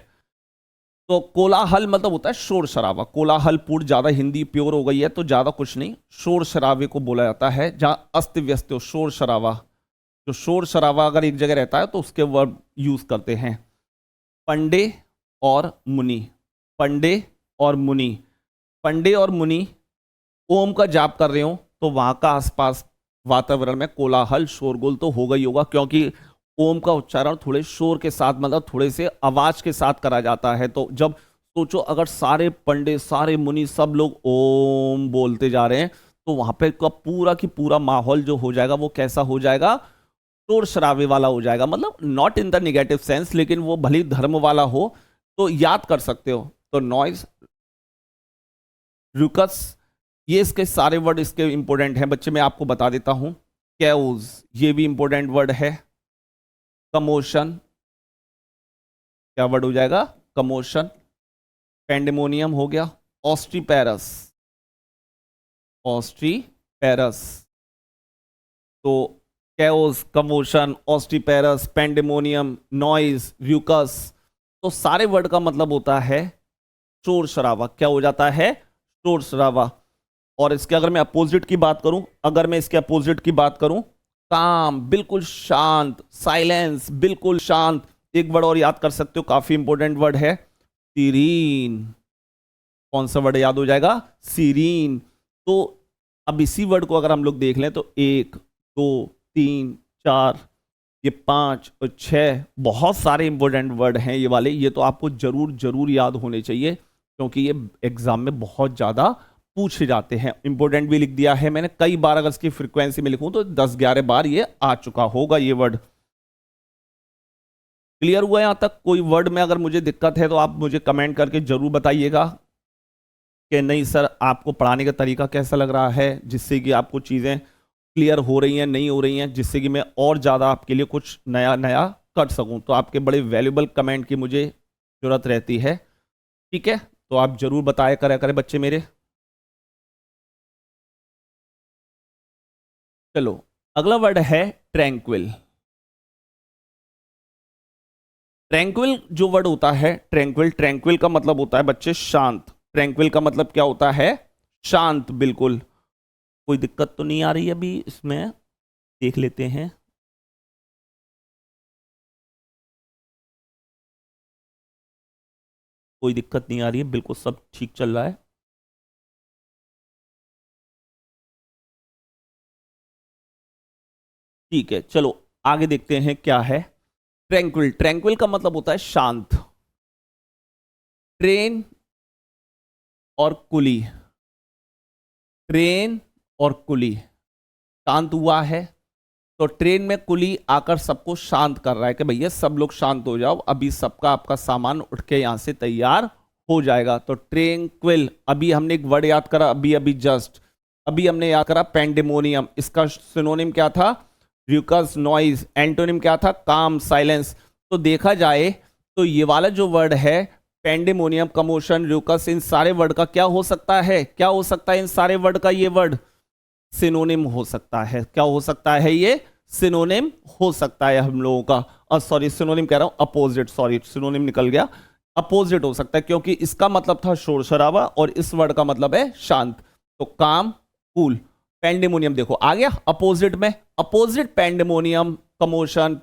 तो कोलाहल मतलब होता है शोर शराबा, कोलाहल पूर्ण ज्यादा हिंदी प्योर हो गई है तो ज्यादा कुछ नहीं, शोर शराबे को बोला जाता है, जहां अस्त व्यस्त हो, शोर शराबा। जो शोर शराबा अगर एक जगह रहता है तो उसके वर्ड यूज करते हैं। पंडे और मुनि, पंडे और मुनि, पंडे और मुनि ओम का जाप कर रहे हो तो वहां का आसपास वातावरण में कोलाहल शोरगुल तो होगा ही होगा, क्योंकि ओम का उच्चारण थोड़े शोर के साथ, मतलब थोड़े से आवाज के साथ करा जाता है। तो जब सोचो अगर सारे पंडे, सारे मुनि, सब लोग ओम बोलते जा रहे हैं तो वहां पे का पूरा की पूरा माहौल जो हो जाएगा वो कैसा हो जाएगा, शोर शराबे वाला हो जाएगा। मतलब not in the negative sense, लेकिन वो भली धर्म वाला हो। तो याद कर सकते हो, तो नॉइज, रुकस, ये इसके सारे वर्ड इसके इंपोर्टेंट हैं बच्चे, मैं आपको बता देता हूं। कैओस, ये भी इंपोर्टेंट वर्ड है। कमोशन, क्या वर्ड हो जाएगा, कमोशन। पेंडेमोनियम हो गया। ऑस्ट्रीपेरस, ऑस्ट्रीपेरस, तो कैओस, कमोशन, ऑस्ट्रीपेरस, पेंडेमोनियम, नॉइज, रूकस, तो सारे वर्ड का मतलब होता है शोर शराबा। क्या हो जाता है, शोर शराबा। और इसके अगर मैं अपोजिट की बात करूं, अगर मैं इसके अपोजिट की बात करूं, काम, बिल्कुल शांत, साइलेंस, बिल्कुल शांत। एक वर्ड और याद कर सकते हो, काफी इंपॉर्टेंट वर्ड है, सीरीन। कौन सा वर्ड याद हो जाएगा, सीरीन। तो अब इसी वर्ड को अगर हम लोग देख लें तो 1 2 3 4, ये 5 और 6, बहुत सारे इंपॉर्टेंट वर्ड हैं ये वाले। ये तो आपको जरूर जरूर याद होने चाहिए, क्योंकि ये एग्जाम में बहुत ज्यादा पूछे जाते हैं। इंपोर्टेंट भी लिख दिया है मैंने कई बार, अगर इसकी फ्रीक्वेंसी में लिखूं तो 10-11 बार ये आ चुका होगा ये वर्ड। क्लियर हुआ यहां तक? कोई वर्ड में अगर मुझे दिक्कत है तो आप मुझे कमेंट करके जरूर बताइएगा कि नहीं सर आपको पढ़ाने का तरीका कैसा लग रहा है, जिससे कि आपको चीजें क्लियर हो रही हैं, नहीं हो रही हैं, जिससे कि मैं और ज्यादा आपके लिए कुछ नया नया कर सकूं। तो आपके बड़े वैल्यूबल कमेंट की मुझे जरूरत रहती है, ठीक है? तो आप जरूर बताया करें बच्चे मेरे। चलो, अगला वर्ड है ट्रैंक्विल। ट्रैंक्विल जो वर्ड होता है, ट्रैंक्विल, ट्रैंक्विल का मतलब होता है बच्चे शांत। ट्रैंक्विल का मतलब क्या होता है, शांत, बिल्कुल। कोई दिक्कत तो नहीं आ रही अभी इसमें, देख लेते हैं। कोई दिक्कत नहीं आ रही है, बिल्कुल सब ठीक चल रहा है। ठीक है, चलो आगे देखते हैं क्या है। ट्रैंक्विल, ट्रैंक्विल का मतलब होता है शांत। ट्रेन और कुली, ट्रेन और कुली शांत हुआ है, तो ट्रेन में कुली आकर सबको शांत कर रहा है कि भैया सब लोग शांत हो जाओ, अभी सबका आपका सामान उठ के यहां से तैयार हो जाएगा। तो ट्रैंक्विल, अभी हमने एक वर्ड याद करा, अभी अभी जस्ट अभी हमने याद करा पेंडेमोनियम, इसका सिनोनिम क्या था, रूकस, नॉइज। एंटोनिम क्या था, काम, साइलेंस। तो देखा जाए तो ये वाला जो वर्ड है पेंडेमोनियम, कमोशन, रूकस, इन सारे वर्ड का क्या हो सकता है, क्या हो सकता है इन सारे वर्ड का, ये वर्ड सिनोनिम हो सकता है। क्या हो सकता है, ये सिनोनिम हो सकता है हम लोगों का, सॉरी सिनोनिम कह रहा हूं, अपोजिट, सॉरी सिनोनिम निकल गया, अपोजिट हो सकता है, क्योंकि इसका मतलब था शोर शराबा और इस वर्ड का मतलब है शांत। तो काम, कूल। पेंडेमोनियम देखो आ गया अपोजिट में, अपोजिट पेंडेमोनियम, कमोशन,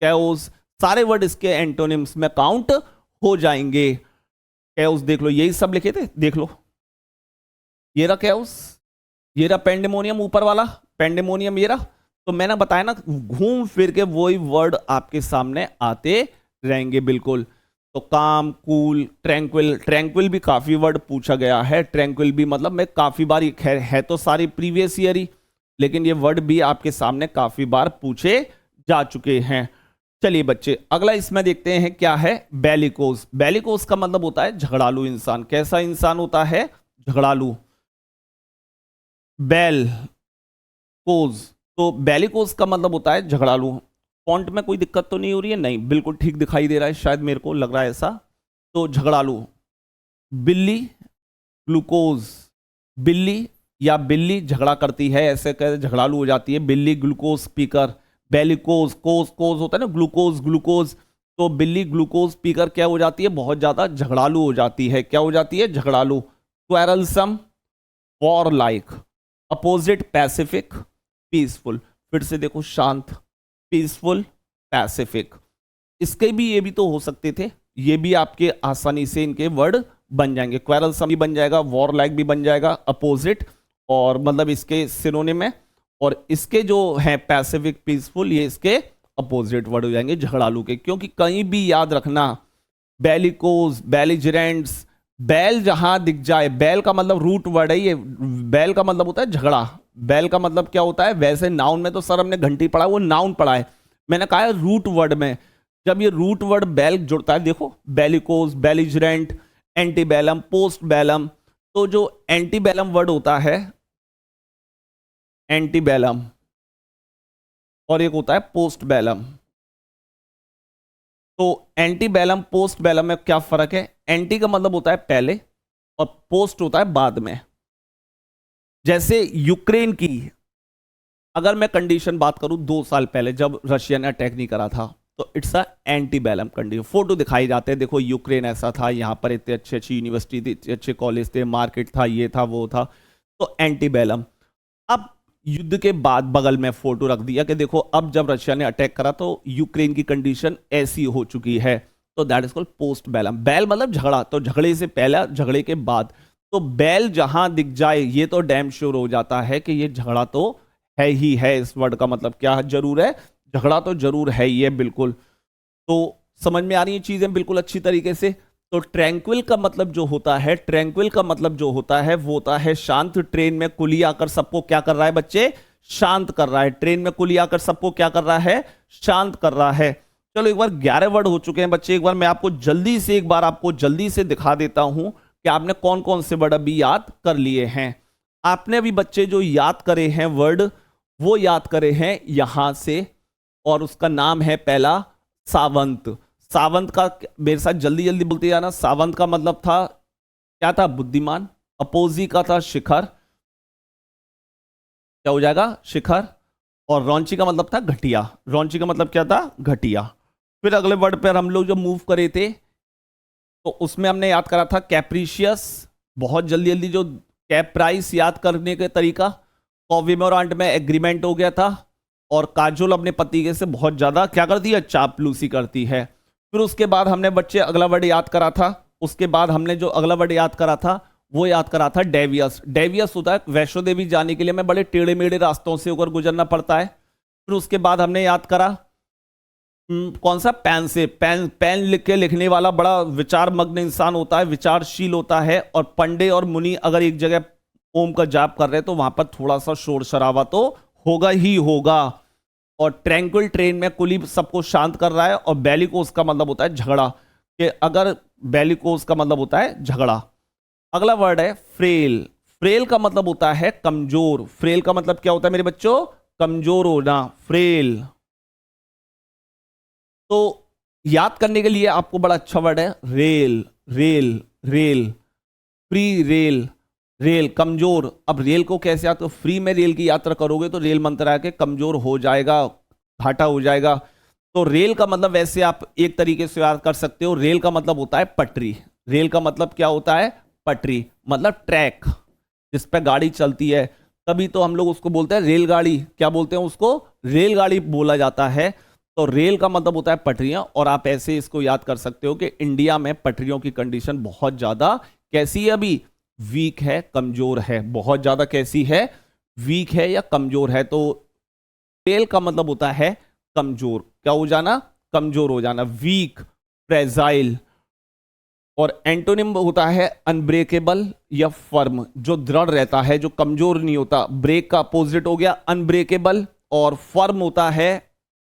कैओस, सारे वर्ड इसके एंटोनिम्स में काउंट हो जाएंगे। कैओस देख लो, यही सब लिखे थे, देख लो, ये रहा कैओस, ये रहा पेंडेमोनियम, ऊपर वाला पेंडेमोनियम ये रहा। तो मैंने बताया ना, घूम फिर के वही वर्ड आपके सामने आते रहेंगे, बिल्कुल। तो काम, कूल, ट्रैंक्विल, ट्रैंक्विल भी काफी वर्ड पूछा गया है। ट्रैंक्विल भी मतलब मैं काफी बार, खैर है तो सारी प्रीवियस ईयर ही, लेकिन ये वर्ड भी आपके सामने काफी बार पूछे जा चुके हैं, चलिए बच्चे, अगला इसमें देखते हैं क्या है, बेलिकोज। बेलिकोज का मतलब होता है झगड़ालू इंसान। कैसा इंसान होता है? झगड़ालू। बेल कोज, तो बेलिकोज का मतलब होता है झगड़ालू। फॉन्ट में कोई दिक्कत तो नहीं हो रही है? नहीं, बिल्कुल ठीक दिखाई दे रहा है, शायद मेरे को लग रहा है ऐसा। तो झगड़ालू। बिल्ली, ग्लूकोज। बिल्ली या बिल्ली झगड़ा करती है, ऐसे कह झगड़ालू हो जाती है। बिल्ली ग्लूकोज स्पीकर। बेलिकोज, कोज कोज होता है ना, ग्लूकोज ग्लूकोज। तो बिल्ली ग्लूकोज स्पीकर क्या हो जाती है? बहुत ज्यादा झगड़ालू हो जाती है। क्या हो जाती है? झगड़ालू। Querulous, war like. Opposite, pacific, peaceful. फिर से देखो, शांत, पीसफुल, पैसिफिक। इसके भी ये भी तो हो सकते थे, ये भी आपके आसानी से इनके वर्ड बन जाएंगे। क्वेरलसम भी बन जाएगा, वॉर लाइक भी बन जाएगा, अपोजिट और मतलब इसके सिनोनिम है। और इसके जो है पैसिफिक, पीसफुल, ये इसके अपोजिट वर्ड हो जाएंगे झगड़ालू के। क्योंकि कहीं भी याद रखना, बेलिकोज, बेलिजरेंट्स, बैल जहां दिख जाए, बैल का मतलब रूट वर्ड है ये। बैल का मतलब होता है झगड़ा। बैल का मतलब क्या होता है? वैसे नाउन में तो सर हमने घंटी पढ़ा, वो नाउन पढ़ा है। मैंने कहा है रूट वर्ड में, जब ये रूट वर्ड बैल जुड़ता है, देखो बेलिकोज, बेलिजरेंट, एंटीबैलम, पोस्ट बैलम। तो जो एंटीबैलम वर्ड होता है, एंटीबैलम, और एक होता है पोस्ट बैलम। तो एंटीबैलम, पोस्ट बैलम में क्या फर्क है? एंटी का मतलब होता है पहले और पोस्ट होता है बाद में। जैसे यूक्रेन की अगर मैं कंडीशन बात करूं 2 साल पहले, जब रशिया ने अटैक नहीं करा था, तो इट्स अ एंटीबैलम कंडीशन। फोटो दिखाई जाते हैं, देखो यूक्रेन ऐसा था, यहां पर इतने अच्छी अच्छी यूनिवर्सिटी थी, इतने अच्छे कॉलेज थे, मार्केट था, ये था वो था। तो एंटीबैलम। अब युद्ध के बाद बगल में फोटो रख दिया कि देखो अब जब रशिया ने अटैक करा तो यूक्रेन की कंडीशन ऐसी हो चुकी है। तो that is called post Belum. बैल मतलब झगड़ा, तो झगड़े से पहले, झगड़े के बाद। तो बैल जहां दिख जाए, ये तो डैम श्योर हो जाता है कि ये झगड़ा तो है ही है। इस वर्ड का मतलब क्या जरूर है? झगड़ा तो जरूर है ही है, बिल्कुल। तो समझ में आ रही है चीजें बिल्कुल अच्छी तरीके से। तो ट्रैंक्विल का मतलब जो होता है, ट्रैंक्विल का मतलब जो होता है वो होता है शांत। ट्रेन में कुली आकर सबको क्या कर रहा है बच्चे? शांत कर रहा है। ट्रेन में कुली आकर सबको क्या कर रहा है? शांत कर रहा है। चलो, एक बार 11 वर्ड हो चुके हैं बच्चे। एक बार मैं आपको जल्दी से, एक बार आपको जल्दी से दिखा देता हूं कि आपने कौन कौन से वर्ड अभी याद कर लिए हैं। आपने अभी बच्चे जो याद करे हैं वर्ड, वो याद करे हैं यहां से, और उसका नाम है पहला सावंत। सावंत का मेरे साथ जल्दी जल्दी बोलते जाना। सावंत का मतलब था, क्या था? बुद्धिमान। अपोजी का था शिखर, क्या हो जाएगा? शिखर। और रौंची का मतलब था घटिया। रौंची का मतलब क्या था? घटिया। फिर अगले वर्ड पर हम लोग जो मूव करे थे, तो उसमें हमने याद करा था कैप्रीशियस। बहुत जल्दी जल्दी जो कैप्राइस याद करने का तरीका। कॉविमोरांट में एग्रीमेंट हो गया था। और काजोल अपने पति के से बहुत ज्यादा क्या करती है? चापलूसी करती है। फिर उसके बाद हमने बच्चे अगला वर्ड याद करा था। उसके बाद हमने जो अगला वर्ड याद करा था, वो याद करा था डेवियस। डेवियस होता है वैष्णो देवी जाने के लिए हमें बड़े टेढ़े मेढ़े रास्तों से होकर गुजरना पड़ता है। फिर उसके बाद हमने याद करा कौन सा? पेन से। पेन, पेन लिख के लिखने वाला बड़ा विचार मग्न इंसान होता है, विचारशील होता है। और पंडे और मुनि अगर एक जगह ओम का जाप कर रहे हैं तो वहां पर थोड़ा सा शोर शराबा तो होगा ही होगा। और ट्रैंक्विल, ट्रेन में कुली सबको शांत कर रहा है। और बेलिकोस का मतलब होता है झगड़ा, कि अगर बेलिकोस का मतलब होता है झगड़ा। अगला वर्ड है फ्रेल। फ्रेल का मतलब होता है कमजोर। फ्रेल का मतलब क्या होता है मेरे बच्चों? कमजोर होना, फ्रेल। तो याद करने के लिए आपको बड़ा अच्छा वर्ड है rail. Rail, rail, free rail, rail, कमजोर। अब रेल को कैसे याद? तो फ्री में रेल की यात्रा करोगे तो रेल मंत्रा के कमजोर हो जाएगा, घाटा हो जाएगा। तो रेल का मतलब वैसे आप एक तरीके से याद कर सकते हो, रेल का मतलब होता है पटरी। रेल का मतलब क्या होता है? पटरी, मतलब ट्रैक जिस पे गाड़ी चलती है। तभी तो हम लोग उसको बोलते हैं रेलगाड़ी। क्या बोलते हैं उसको? रेलगाड़ी बोला जाता है। तो रेल का मतलब होता है पटरियां। और आप ऐसे इसको याद कर सकते हो कि इंडिया में पटरियों की कंडीशन बहुत ज्यादा कैसी है अभी? वीक है, कमजोर है। बहुत ज्यादा कैसी है? वीक है या कमजोर है। तो रेल का मतलब होता है कमजोर। क्या हो जाना? कमजोर हो जाना, वीक, फ्रेजाइल। और एंटोनिम होता है अनब्रेकेबल या फर्म, जो दृढ़ रहता है, जो कमजोर नहीं होता। ब्रेक का अपोजिट हो गया अनब्रेकेबल, और फर्म होता है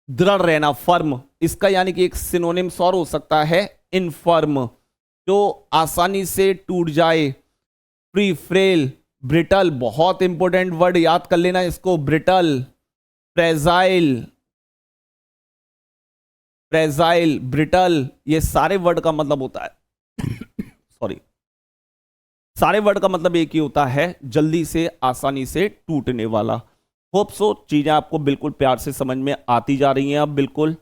दृढ़ रहना, फर्म। इसका यानी कि एक सिनोनिम्स और हो सकता है इनफर्म, जो आसानी से टूट जाए, फ्री, फ्रेल, ब्रिटल, बहुत इंपॉर्टेंट वर्ड याद कर लेना इसको, ब्रिटल, फ्रेजाइल, फ्रेजाइल, ब्रिटल, ये सारे वर्ड का मतलब होता है सॉरी, सारे वर्ड का मतलब एक ही होता है, जल्दी से, आसानी से टूटने वाला। होप सो चीजें आपको बिल्कुल प्यार से समझ में आती जा रही हैं, अब बिल्कुल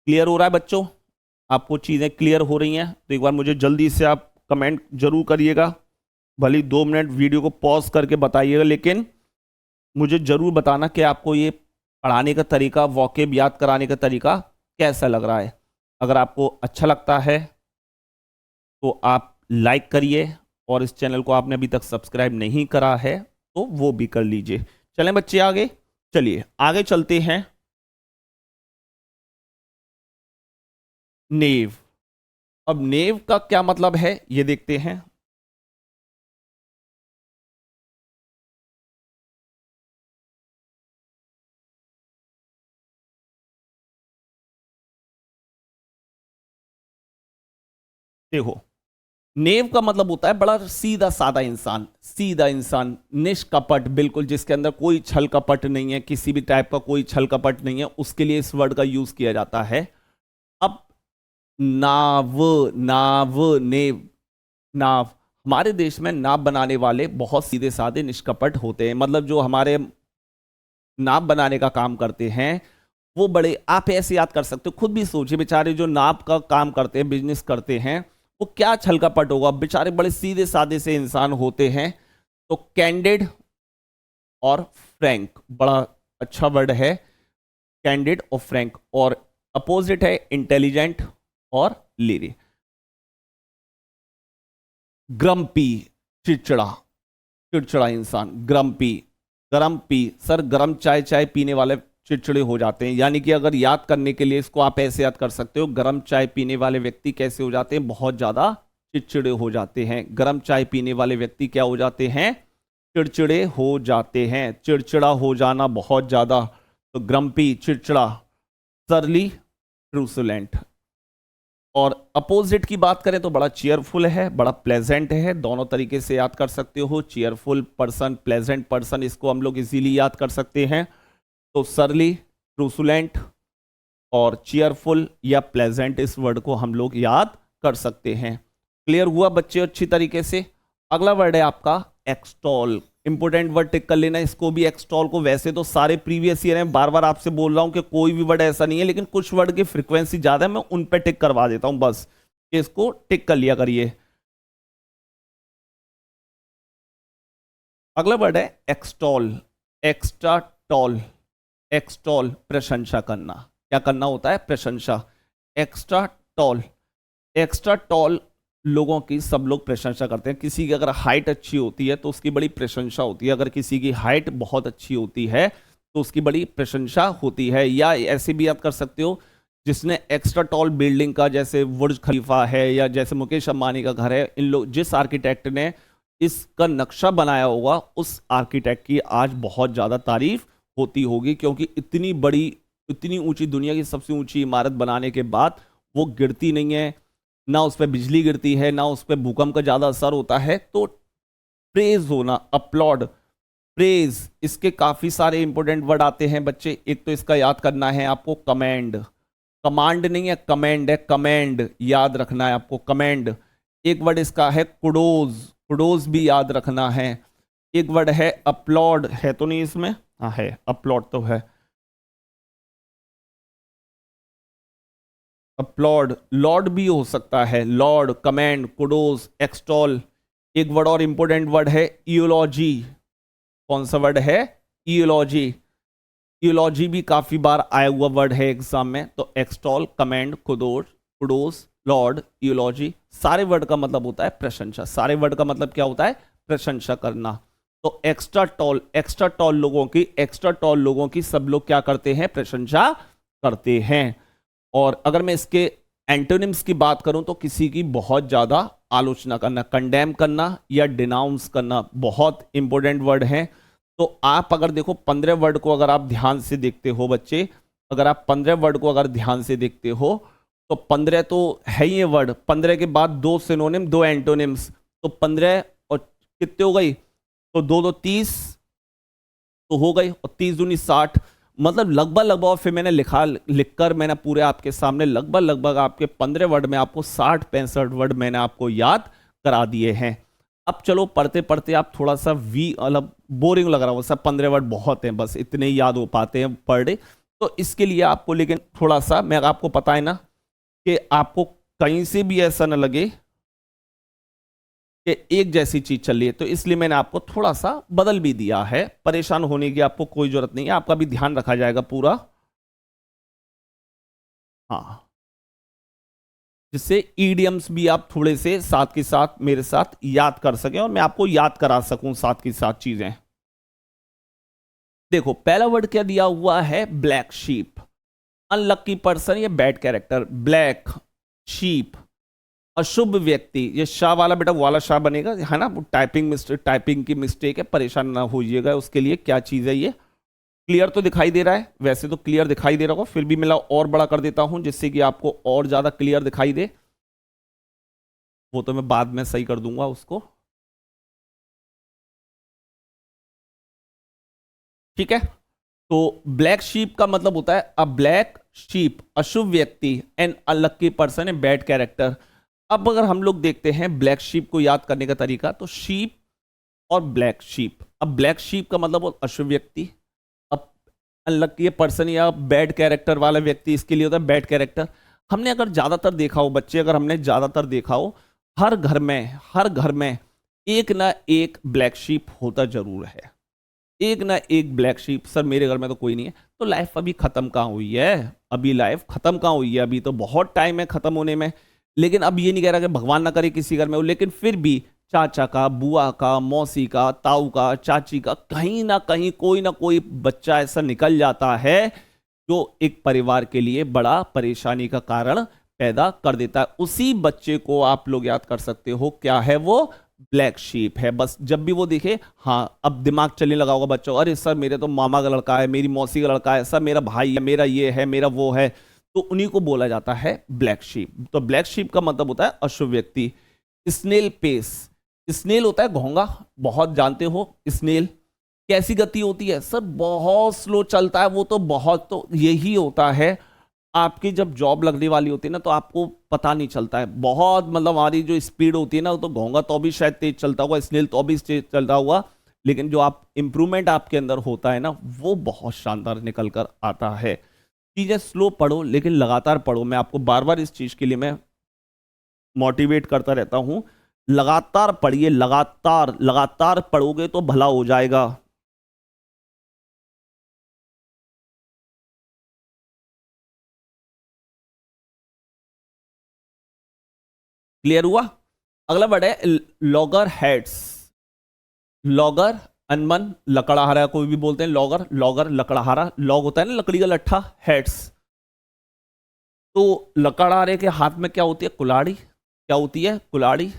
क्लियर हो रहा है बच्चों, आपको चीजें क्लियर हो रही हैं तो एक बार मुझे जल्दी से आप कमेंट जरूर करिएगा, भले 2 मिनट वीडियो को पॉज करके बताइएगा, लेकिन मुझे जरूर बताना कि आपको ये पढ़ाने का तरीका, वॉकेब याद कराने का तरीका कैसा लग रहा है। अगर आपको अच्छा लगता है तो आप लाइक करिए, और इस चैनल को आपने अभी तक सब्सक्राइब नहीं करा है तो वो भी कर लीजिए। चलें बच्चे आगे, चलिए आगे चलते हैं। नेव, अब नेव का क्या मतलब है ये देखते हैं। देखो, नेव का मतलब होता है बड़ा सीधा साधा इंसान, सीधा इंसान, निष्कपट, बिल्कुल जिसके अंदर कोई छल कपट नहीं है, किसी भी टाइप का कोई छल कपट नहीं है, उसके लिए इस वर्ड का यूज किया जाता है। अब नाव, नाव, नेव, नाव, हमारे देश में नाव बनाने वाले बहुत सीधे साधे निष्कपट होते हैं, मतलब जो हमारे नाव बनाने का काम करते हैं वो बड़े, आप ऐसे याद कर सकते हो, खुद भी सोचिए, बेचारे जो नाव का काम करते हैं, बिजनेस करते हैं, वो क्या छल कपट होगा, बेचारे बड़े सीधे साधे से इंसान होते हैं। तो कैंडिड और फ्रैंक, बड़ा अच्छा वर्ड है, कैंडिड और फ्रैंक, और अपोजिट है इंटेलिजेंट और लीरी। ग्रम्पी, चिड़चिड़ा, चिड़चिड़ा इंसान, ग्रम्पी, गरम पी, सर गरम चाय चाय पीने वाले चिड़चिड़े हो जाते हैं, यानी कि अगर याद करने के लिए इसको आप ऐसे याद कर सकते हो, गरम चाय पीने वाले व्यक्ति कैसे हो जाते हैं, बहुत ज्यादा चिड़चिड़े हो जाते हैं। गरम चाय पीने वाले व्यक्ति क्या हो जाते हैं, चिड़चिड़े हो जाते हैं, चिड़चिड़ा हो जाना बहुत ज्यादा, तो ग्रम्पी, चिड़चिड़ा, सरली, ट्रूसुलेंट। और अपोजिट की बात करें तो बड़ा चीयरफुल है, बड़ा प्लेजेंट है, दोनों तरीके से याद कर सकते हो, चीयरफुल पर्सन, प्लेजेंट पर्सन, इसको हम लोग इजीली याद कर सकते हैं। तो सरली, ट्रूसुलेंट और चीयरफुल या प्लेजेंट, इस वर्ड को हम लोग याद कर सकते हैं। क्लियर हुआ बच्चे अच्छी तरीके से। अगला वर्ड है आपका एक्सटॉल, इंपोर्टेंट वर्ड टिक कर लेना इसको भी, एक्सटॉल को। वैसे तो सारे प्रीवियस ईयर हैं, बार बार आपसे बोल रहा हूं कि कोई भी वर्ड ऐसा नहीं है, लेकिन कुछ वर्ड की फ्रीक्वेंसी ज्यादा है, मैं उन पे टिक करवा देता हूं, बस इसको टिक कर लिया करिए। अगला वर्ड है एक्सटॉल, एक्स्ट्रा टॉल, एक्सटॉल, प्रशंसा करना, क्या करना होता है, प्रशंसा। एक्स्ट्रा टॉल, एक्स्ट्रा टॉल लोगों की सब लोग प्रशंसा करते हैं, किसी की अगर हाइट अच्छी होती है तो उसकी बड़ी प्रशंसा होती है, अगर किसी की हाइट बहुत अच्छी होती है तो उसकी बड़ी प्रशंसा होती है। या ऐसे भी याद कर सकते हो, जिसने एक्स्ट्रा टॉल बिल्डिंग का, जैसे बुर्ज खलीफा है या जैसे मुकेश अंबानी का घर है, इन लोग, जिस आर्किटेक्ट ने इसका नक्शा बनाया होगा उस आर्किटेक्ट की आज बहुत ज़्यादा तारीफ होती होगी, क्योंकि इतनी बड़ी, इतनी ऊंची, दुनिया की सबसे ऊंची इमारत बनाने के बाद वो गिरती नहीं है, ना उस पर बिजली गिरती है, ना उस पर भूकंप का ज़्यादा असर होता है। तो प्रेज होना, अपलॉड, प्रेज, इसके काफ़ी सारे इंपॉर्टेंट वर्ड आते हैं बच्चे। एक तो इसका याद करना है आपको, कमेंड, कमांड नहीं है, कमेंड है, कमेंड याद रखना है आपको, कमेंड। एक वर्ड इसका है कुडोज, कुडोज भी याद रखना है। एक वर्ड है अपलॉड, है तो नहीं इसमें, हाँ है, अपलॉड तो है, अपलॉड, लॉर्ड भी हो सकता है, लॉर्ड, कमेंड, कुडोज, एक्सटॉल। एक वर्ड और इंपॉर्टेंट वर्ड है इयोलॉजी, कौन सा वर्ड है, इयोलॉजी। इयोलॉजी भी काफी बार आया हुआ वर्ड है एग्जाम में, तो extol, commend, kudos, kudos, laud, eulogy, सारे वर्ड का मतलब होता है प्रशंसा, सारे वर्ड का मतलब क्या होता है, प्रशंसा करना। तो एक्स्ट्रा टॉल, एक्स्ट्रा टॉल लोगों की, एक्स्ट्रा टॉल लोगों की सब लोग क्या करते हैं, प्रशंसा करते हैं। और अगर मैं इसके एंटोनिम्स की बात करूं तो किसी की बहुत ज्यादा आलोचना करना, कंडेम करना या डिनाउंस करना, बहुत इंपॉर्टेंट वर्ड है। तो आप अगर देखो 15 वर्ड को अगर आप ध्यान से देखते हो बच्चे, अगर आप 15 वर्ड को अगर ध्यान से देखते हो तो 15 तो है ही ये वर्ड, 15 के बाद 2 सिनोनिम 2 एंटोनिम्स, तो 15 और कितने हो गई, तो 2 2 30 तो हो गई, और 30 दूनी 60, मतलब लगभग लगभग, और फिर मैंने लिखकर मैंने पूरे आपके सामने लगभग लगभग आपके 15 वर्ड में आपको 60-65 वर्ड मैंने आपको याद करा दिए हैं। अब चलो पढ़ते पढ़ते आप थोड़ा सा मतलब बोरिंग लग रहा हो, सब 15 वर्ड बहुत हैं, बस इतने ही याद हो पाते हैं पर डे, तो इसके लिए आपको लेकिन थोड़ा सा, मैं आपको पता है ना कि आपको कहीं से भी ऐसा ना लगे कि एक जैसी चीज चल रही है, तो इसलिए मैंने आपको थोड़ा सा बदल भी दिया है। परेशान होने की आपको कोई जरूरत नहीं है, आपका भी ध्यान रखा जाएगा पूरा, हाँ, जिससे ईडियम्स भी आप थोड़े से साथ के साथ मेरे साथ याद कर सकें और मैं आपको याद करा सकूं साथ के साथ चीजें। देखो पहला वर्ड क्या दिया हुआ है, ब्लैक शीप, अनलक्की पर्सन या बैड कैरेक्टर, ब्लैक शीप, अशुभ व्यक्ति, ये शाह वाला बेटा वो वाला शाह बनेगा, है ना, टाइपिंग की मिस्टेक है, परेशान ना होइएगा उसके लिए। क्या चीज है ये, क्लियर तो दिखाई दे रहा है, वैसे तो क्लियर दिखाई दे रहा होगा, फिर भी मैं और बड़ा कर देता हूं जिससे कि आपको और ज्यादा क्लियर दिखाई दे, वो तो मैं बाद में सही कर दूंगा उसको, ठीक है। तो ब्लैक शीप का मतलब होता है अ ब्लैक शीप, अशुभ व्यक्ति, an unlucky person a bad character. अब अगर हम लोग देखते हैं ब्लैक शीप को याद करने का तरीका, तो शीप और ब्लैक शीप, अब ब्लैक शीप का मतलब अशुभ व्यक्ति, अब अनलक्की पर्सन या बैड कैरेक्टर वाला व्यक्ति, इसके लिए होता है बैड कैरेक्टर। हमने अगर ज्यादातर देखा हो बच्चे, अगर हमने ज्यादातर देखा हो, हर घर में एक ना एक ब्लैक शीप होता जरूर है, एक ना एक ब्लैक शीप। सर मेरे घर में तो कोई नहीं है, तो लाइफ अभी खत्म कहाँ हुई है, अभी लाइफ खत्म कहाँ हुई है, अभी तो बहुत टाइम है खत्म होने में। लेकिन अब ये नहीं कह रहा कि भगवान ना करे किसी घर में हो, लेकिन फिर भी चाचा का, बुआ का, मौसी का, ताऊ का, चाची का, कहीं ना कोई बच्चा ऐसा निकल जाता है जो एक परिवार के लिए बड़ा परेशानी का कारण पैदा कर देता है। उसी बच्चे को आप लोग याद कर सकते हो, क्या है वो, ब्लैक शीप है। बस जब भी वो दिखे, हाँ अब दिमाग चलने लगा होगा बच्चों, अरे सर मेरे तो मामा का लड़का है, मेरी मौसी का लड़का है, सर मेरा भाई है, मेरा ये है, मेरा वो है, तो उन्हीं को बोला जाता है ब्लैक शीप। तो ब्लैक शीप का मतलब होता है अशुभ व्यक्ति। स्नेल पेस, स्नेल होता है घोंगा, बहुत जानते हो स्नेल कैसी गति होती है, सर बहुत स्लो चलता है वो, तो बहुत, तो यही होता है आपकी जब जॉब लगने वाली होती है ना, तो आपको पता नहीं चलता है, बहुत मतलब हमारी जो स्पीड होती है ना, तो घोंगा तो भी शायद तेज चलता होगा, स्नेल तो भी तेज चलता हुआ, लेकिन जो आप इंप्रूवमेंट आपके अंदर होता है ना, वो बहुत शानदार निकल कर आता है। चीजें स्लो पढ़ो लेकिन लगातार पढ़ो, मैं आपको बार बार इस चीज के लिए मैं मोटिवेट करता रहता हूं, लगातार पढ़िए, लगातार लगातार पढ़ोगे तो भला हो जाएगा। क्लियर हुआ। अगला वर्ड है लॉगर हेड्स, लॉगर अनमन लकड़हारा, कोई भी बोलते हैं लॉगर, लॉगर लकड़हारा, लॉग होता है ना लकड़ी का लट्ठा, हेड्स, तो लकड़हारे के हाथ में क्या होती है, कुल्हाड़ी, क्या होती है, कुल्हाड़ी।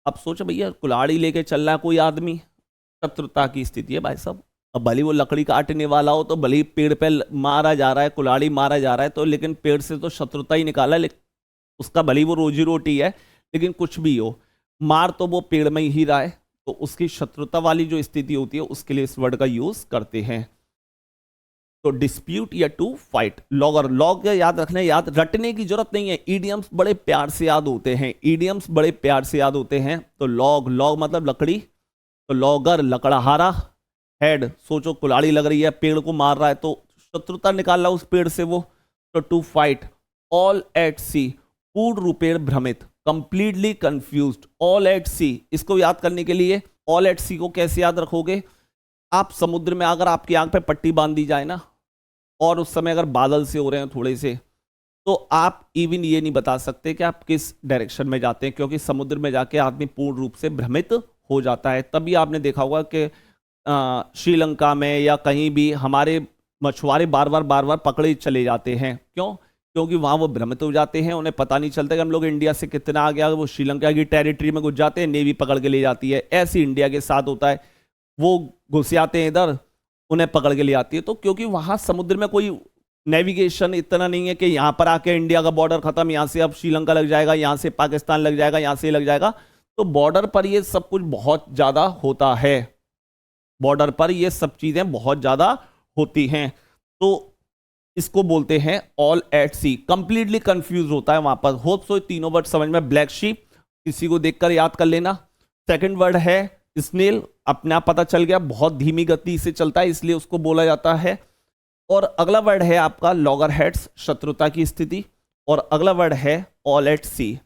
अब सोचो भैया कुल्हाड़ी लेके चल रहा है कोई आदमी, शत्रुता की स्थिति है भाई साहब। अब भले वो लकड़ी काटने वाला हो, तो भले ही पेड़ पे मारा जा रहा है, कुल्हाड़ी मारा जा रहा है, तो लेकिन पेड़ से तो शत्रुता ही निकाला, लेकिन उसका भले ही वो रोजी रोटी है, लेकिन कुछ भी हो, मार तो वो पेड़ में ही रहा है, तो उसकी शत्रुता वाली जो स्थिति होती है उसके लिए इस वर्ड का यूज करते हैं। तो डिस्प्यूट या टू फाइट, लॉगर, लॉग याद रखना, याद रटने की जरूरत नहीं है, ईडियम्स बड़े प्यार से याद होते हैं, ईडियम्स बड़े प्यार से याद होते हैं। तो लॉग, लॉग मतलब लकड़ी, तो लॉगर लकड़हारा, हेड सोचो कुल्हाड़ी लग रही है, पेड़ को मार रहा है, तो शत्रुता निकाल रहा है उस पेड़ से वो। तो टू फाइट, ऑल एट सी, पूर्ण रूपेण भ्रमित, कंप्लीटली कंफ्यूज्ड, ऑल एट सी, इसको याद करने के लिए ऑल एट सी को कैसे याद रखोगे, आप समुद्र में अगर आपकी आंख पे पट्टी बांध दी जाए ना, और उस समय अगर बादल से हो रहे हैं थोड़े से, तो आप इवन ये नहीं बता सकते कि आप किस डायरेक्शन में जाते हैं, क्योंकि समुद्र में जाके आदमी पूर्ण रूप से भ्रमित हो जाता है। तभी आपने देखा होगा कि श्रीलंका में या कहीं भी हमारे मछुआरे बार बार पकड़े चले जाते हैं, क्यों, क्योंकि वहां वो भ्रमित हो जाते हैं, उन्हें पता नहीं चलता कि हम लोग इंडिया से कितना आ गया, वो श्रीलंका की टेरिटरी में घुस जाते हैं, नेवी पकड़ के ले जाती है। ऐसे इंडिया के साथ होता है, वो घुस आते हैं इधर, उन्हें पकड़ के ले आती है, तो क्योंकि वहां समुद्र में कोई नेविगेशन इतना नहीं है कि यहां पर आके इंडिया का बॉर्डर खत्म, यहां से अब श्रीलंका लग जाएगा, यहां से पाकिस्तान लग जाएगा, यहां से लग जाएगा। तो बॉर्डर पर ये सब कुछ बहुत ज्यादा होता है, बॉर्डर पर ये सब चीजें बहुत ज्यादा होती हैं। तो इसको बोलते हैं all at sea. Completely confuse होता है वहां पर। होप सो तीनों वर्ड समझ में। ब्लैक शीप किसी को देखकर याद कर लेना। सेकंड वर्ड है स्नेल, अपने आप पता चल गया, बहुत धीमी गति से चलता है इसलिए उसको बोला जाता है। और अगला वर्ड है आपका लॉगर हेड्स, शत्रुता की स्थिति। और अगला वर्ड है all at sea.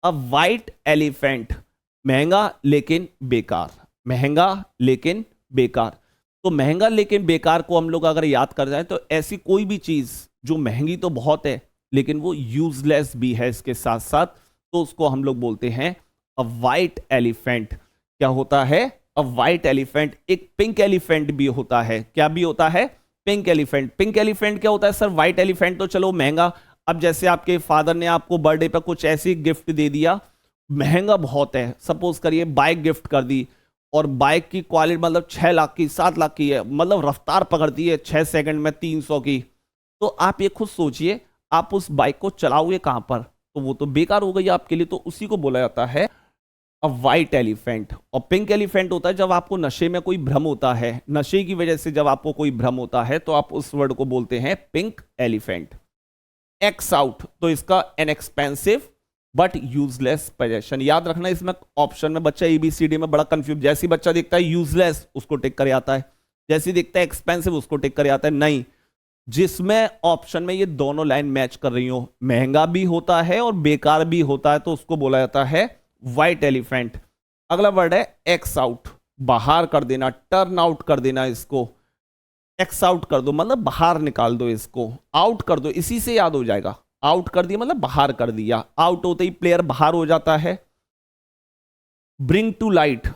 A white elephant, महंगा लेकिन बेकार, महंगा लेकिन बेकार। तो महंगा लेकिन बेकार को हम लोग अगर याद कर जाए तो ऐसी कोई भी चीज जो महंगी तो बहुत है लेकिन वो यूजलेस भी है इसके साथ साथ, तो उसको हम लोग बोलते हैं अ वाइट एलिफेंट। क्या होता है? अ वाइट एलिफेंट। एक पिंक एलिफेंट भी होता है। क्या भी होता है? Pink elephant. पिंक एलिफेंट क्या होता है सर? व्हाइट एलिफेंट तो चलो महंगा। अब जैसे आपके फादर ने आपको बर्थडे पर कुछ ऐसी गिफ्ट दे दिया, महंगा बहुत है, सपोज करिए बाइक गिफ्ट कर दी, और बाइक की क्वालिटी मतलब 6 लाख की 7 लाख की है, मतलब रफ्तार पकड़ती है 6 सेकंड में 300 की। तो आप ये खुद सोचिए, आप उस बाइक को चलाओगे कहां पर? तो वो तो बेकार हो गई आपके लिए। तो उसी को बोला जाता है अ वाइट एलिफेंट। और पिंक एलिफेंट होता है जब आपको नशे में कोई भ्रम होता है, नशे की वजह से जब आपको कोई भ्रम होता है तो आप उस वर्ड को बोलते हैं पिंक एलिफेंट। एक्स आउट, तो इसका an expensive but useless possession. याद रखना, इसमें ऑप्शन में बच्चा एबीसीडी में बड़ा कंफ्यूज, जैसी बच्चा देखता है यूजलेस उसको टिक कर आता है, जैसी देखता है एक्सपेंसिव उसको टिक कर आता है। नहीं, जिसमें ऑप्शन में ये दोनों लाइन मैच कर रही हो, महंगा भी होता है और बेकार भी होता है, तो उसको बोला जाता है व्हाइट एलिफेंट। अगला वर्ड है एक्स आउट, बाहर कर देना, टर्न आउट कर देना। इसको एक्स आउट कर दो मतलब बाहर निकाल दो, इसको आउट कर दो, इसी से याद हो जाएगा। आउट कर दिया मतलब बाहर कर दिया, आउट होते ही प्लेयर बाहर हो जाता है। ब्रिंग टू लाइट,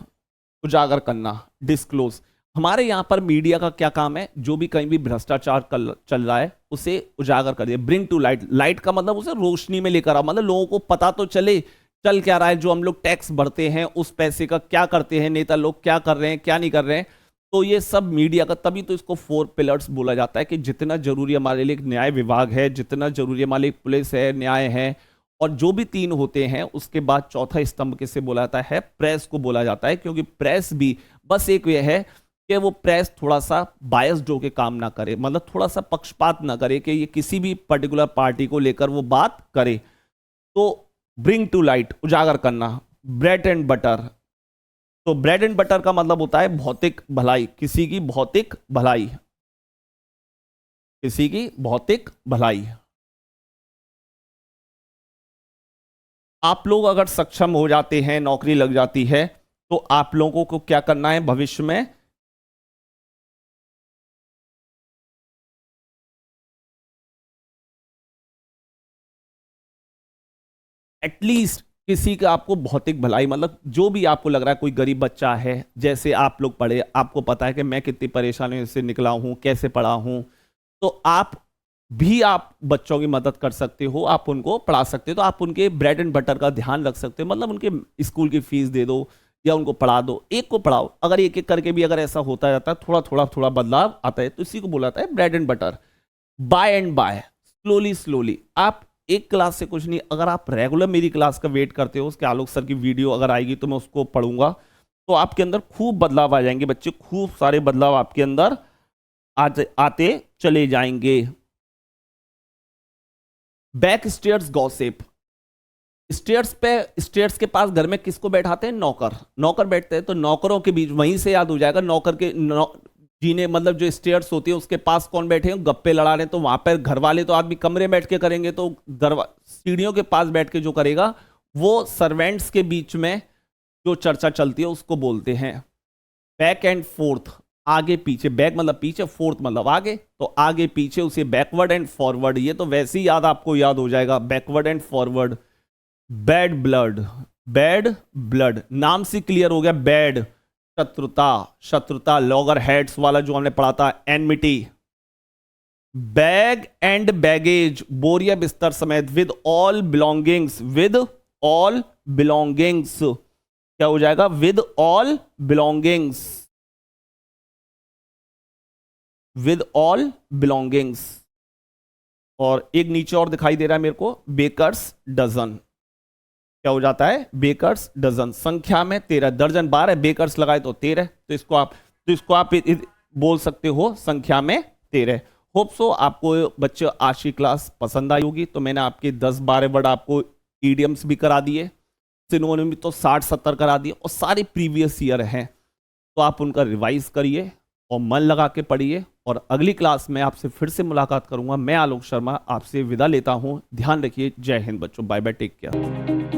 उजागर करना, डिस्क्लोज। हमारे यहां पर मीडिया का क्या काम है? जो भी कहीं भी भ्रष्टाचार चल रहा है उसे उजागर कर दिया। ब्रिंग टू लाइट, लाइट का मतलब उसे रोशनी में लेकर आओ, मतलब लोगों को पता तो चले चल क्या रहा है। जो हम लोग टैक्स भरते हैं उस पैसे का क्या करते हैं नेता लोग, क्या कर रहे हैं क्या नहीं कर रहे हैं, तो ये सब मीडिया का। तभी तो इसको 4 पिलर्स बोला जाता है कि जितना जरूरी हमारे लिए न्याय विभाग है, जितना जरूरी हमारे लिए पुलिस है, न्याय है, और जो भी 3 होते हैं उसके बाद चौथा स्तंभ किसे बोला जाता है? प्रेस को बोला जाता है। क्योंकि प्रेस भी बस एक ये है कि वो प्रेस थोड़ा सा बायस्ड होकर काम ना करे, मतलब थोड़ा सा पक्षपात ना करे कि ये किसी भी पर्टिकुलर पार्टी को लेकर वो बात करे। तो ब्रिंग टू लाइट, उजागर करना। ब्रेड एंड बटर, तो ब्रेड एंड बटर का मतलब होता है भौतिक भलाई, किसी की भौतिक भलाई, किसी की भौतिक भलाई। आप लोग अगर सक्षम हो जाते हैं, नौकरी लग जाती है, तो आप लोगों को क्या करना है भविष्य में? एटलीस्ट किसी का आपको भौतिक भलाई, मतलब जो भी आपको लग रहा है, कोई गरीब बच्चा है, जैसे आप लोग पढ़े, आपको पता है कि मैं कितनी परेशानियों से निकला हूं, कैसे पढ़ा हूं, तो आप बच्चों की मदद कर सकते हो, आप उनको पढ़ा सकते हो। तो आप उनके ब्रेड एंड बटर का ध्यान रख सकते हो, मतलब उनके स्कूल की फीस दे दो या उनको पढ़ा दो। एक को पढ़ाओ, अगर एक एक करके भी अगर ऐसा होता जाता है, थोड़ा थोड़ा थोड़ा बदलाव आता है, तो इसी को बोला जाता है bread and butter. By and by, slowly slowly. आप एक क्लास से कुछ नहीं, अगर आप रेगुलर मेरी क्लास का वेट करते हो, उसके आलोक सर की वीडियो अगर आएगी तो मैं उसको पढ़ूंगा, तो आपके अंदर खूब बदलाव आ जाएंगे बच्चे, खूब सारे बदलाव आपके अंदर आते चले जाएंगे। बैक स्टेयर्स गॉसिप, स्टेयर्स के पास घर में किसको बैठाते हैं? नौकर, नौकर बैठते हैं, तो नौकरों के बीच, वहीं से याद हो जाएगा, नौकर के जीने मतलब जो स्टेयर्स होती है उसके पास कौन बैठे हैं? गप्पे लड़ा रहे हैं, तो वहां पर घर वाले तो आदमी कमरे में बैठ के करेंगे, तो सीढ़ियों के पास बैठ के जो करेगा वो सर्वेंट्स के बीच में जो चर्चा चलती है उसको बोलते हैं बैक एंड फोर्थ, आगे पीछे। बैक मतलब पीछे, फोर्थ मतलब आगे, तो आगे पीछे उसे बैकवर्ड एंड फॉरवर्ड। ये तो वैसे ही याद आपको याद हो जाएगा, backward and forward. Bad blood, bad blood नाम से क्लियर हो गया। बैड शत्रुता, शत्रुता लॉगर हेड्स वाला जो हमने पढ़ा था, एनमिटी। बैग एंड बैगेज, बोरिया बिस्तर समेत, with all belongings, with all belongings. क्या हो जाएगा? With all belongings, with all belongings. और एक नीचे और दिखाई दे रहा है मेरे को, बेकर्स डजन। क्या हो जाता है? Baker's dozen. संख्या में 13, दर्जन 12, बेकर्स लगाए तो 13, तो इसको आप बोल सकते हो संख्या में 13। होप सो आपको बच्चे आज की क्लास पसंद आई होगी। तो मैंने आपके 10-12 वर्ड आपको ईडियम्स भी करा दिए, सिनोनिम तो 60-70 करा दिए, और सारे प्रीवियस ईयर हैं। तो आप उनका रिवाइज करिए और मन लगा के पढ़िए, और अगली क्लास में आपसे फिर से मुलाकात करूंगा। मैं आलोक शर्मा आपसे विदा लेता हूं। ध्यान रखिए। जय हिंद बच्चों। Bye bye, take care.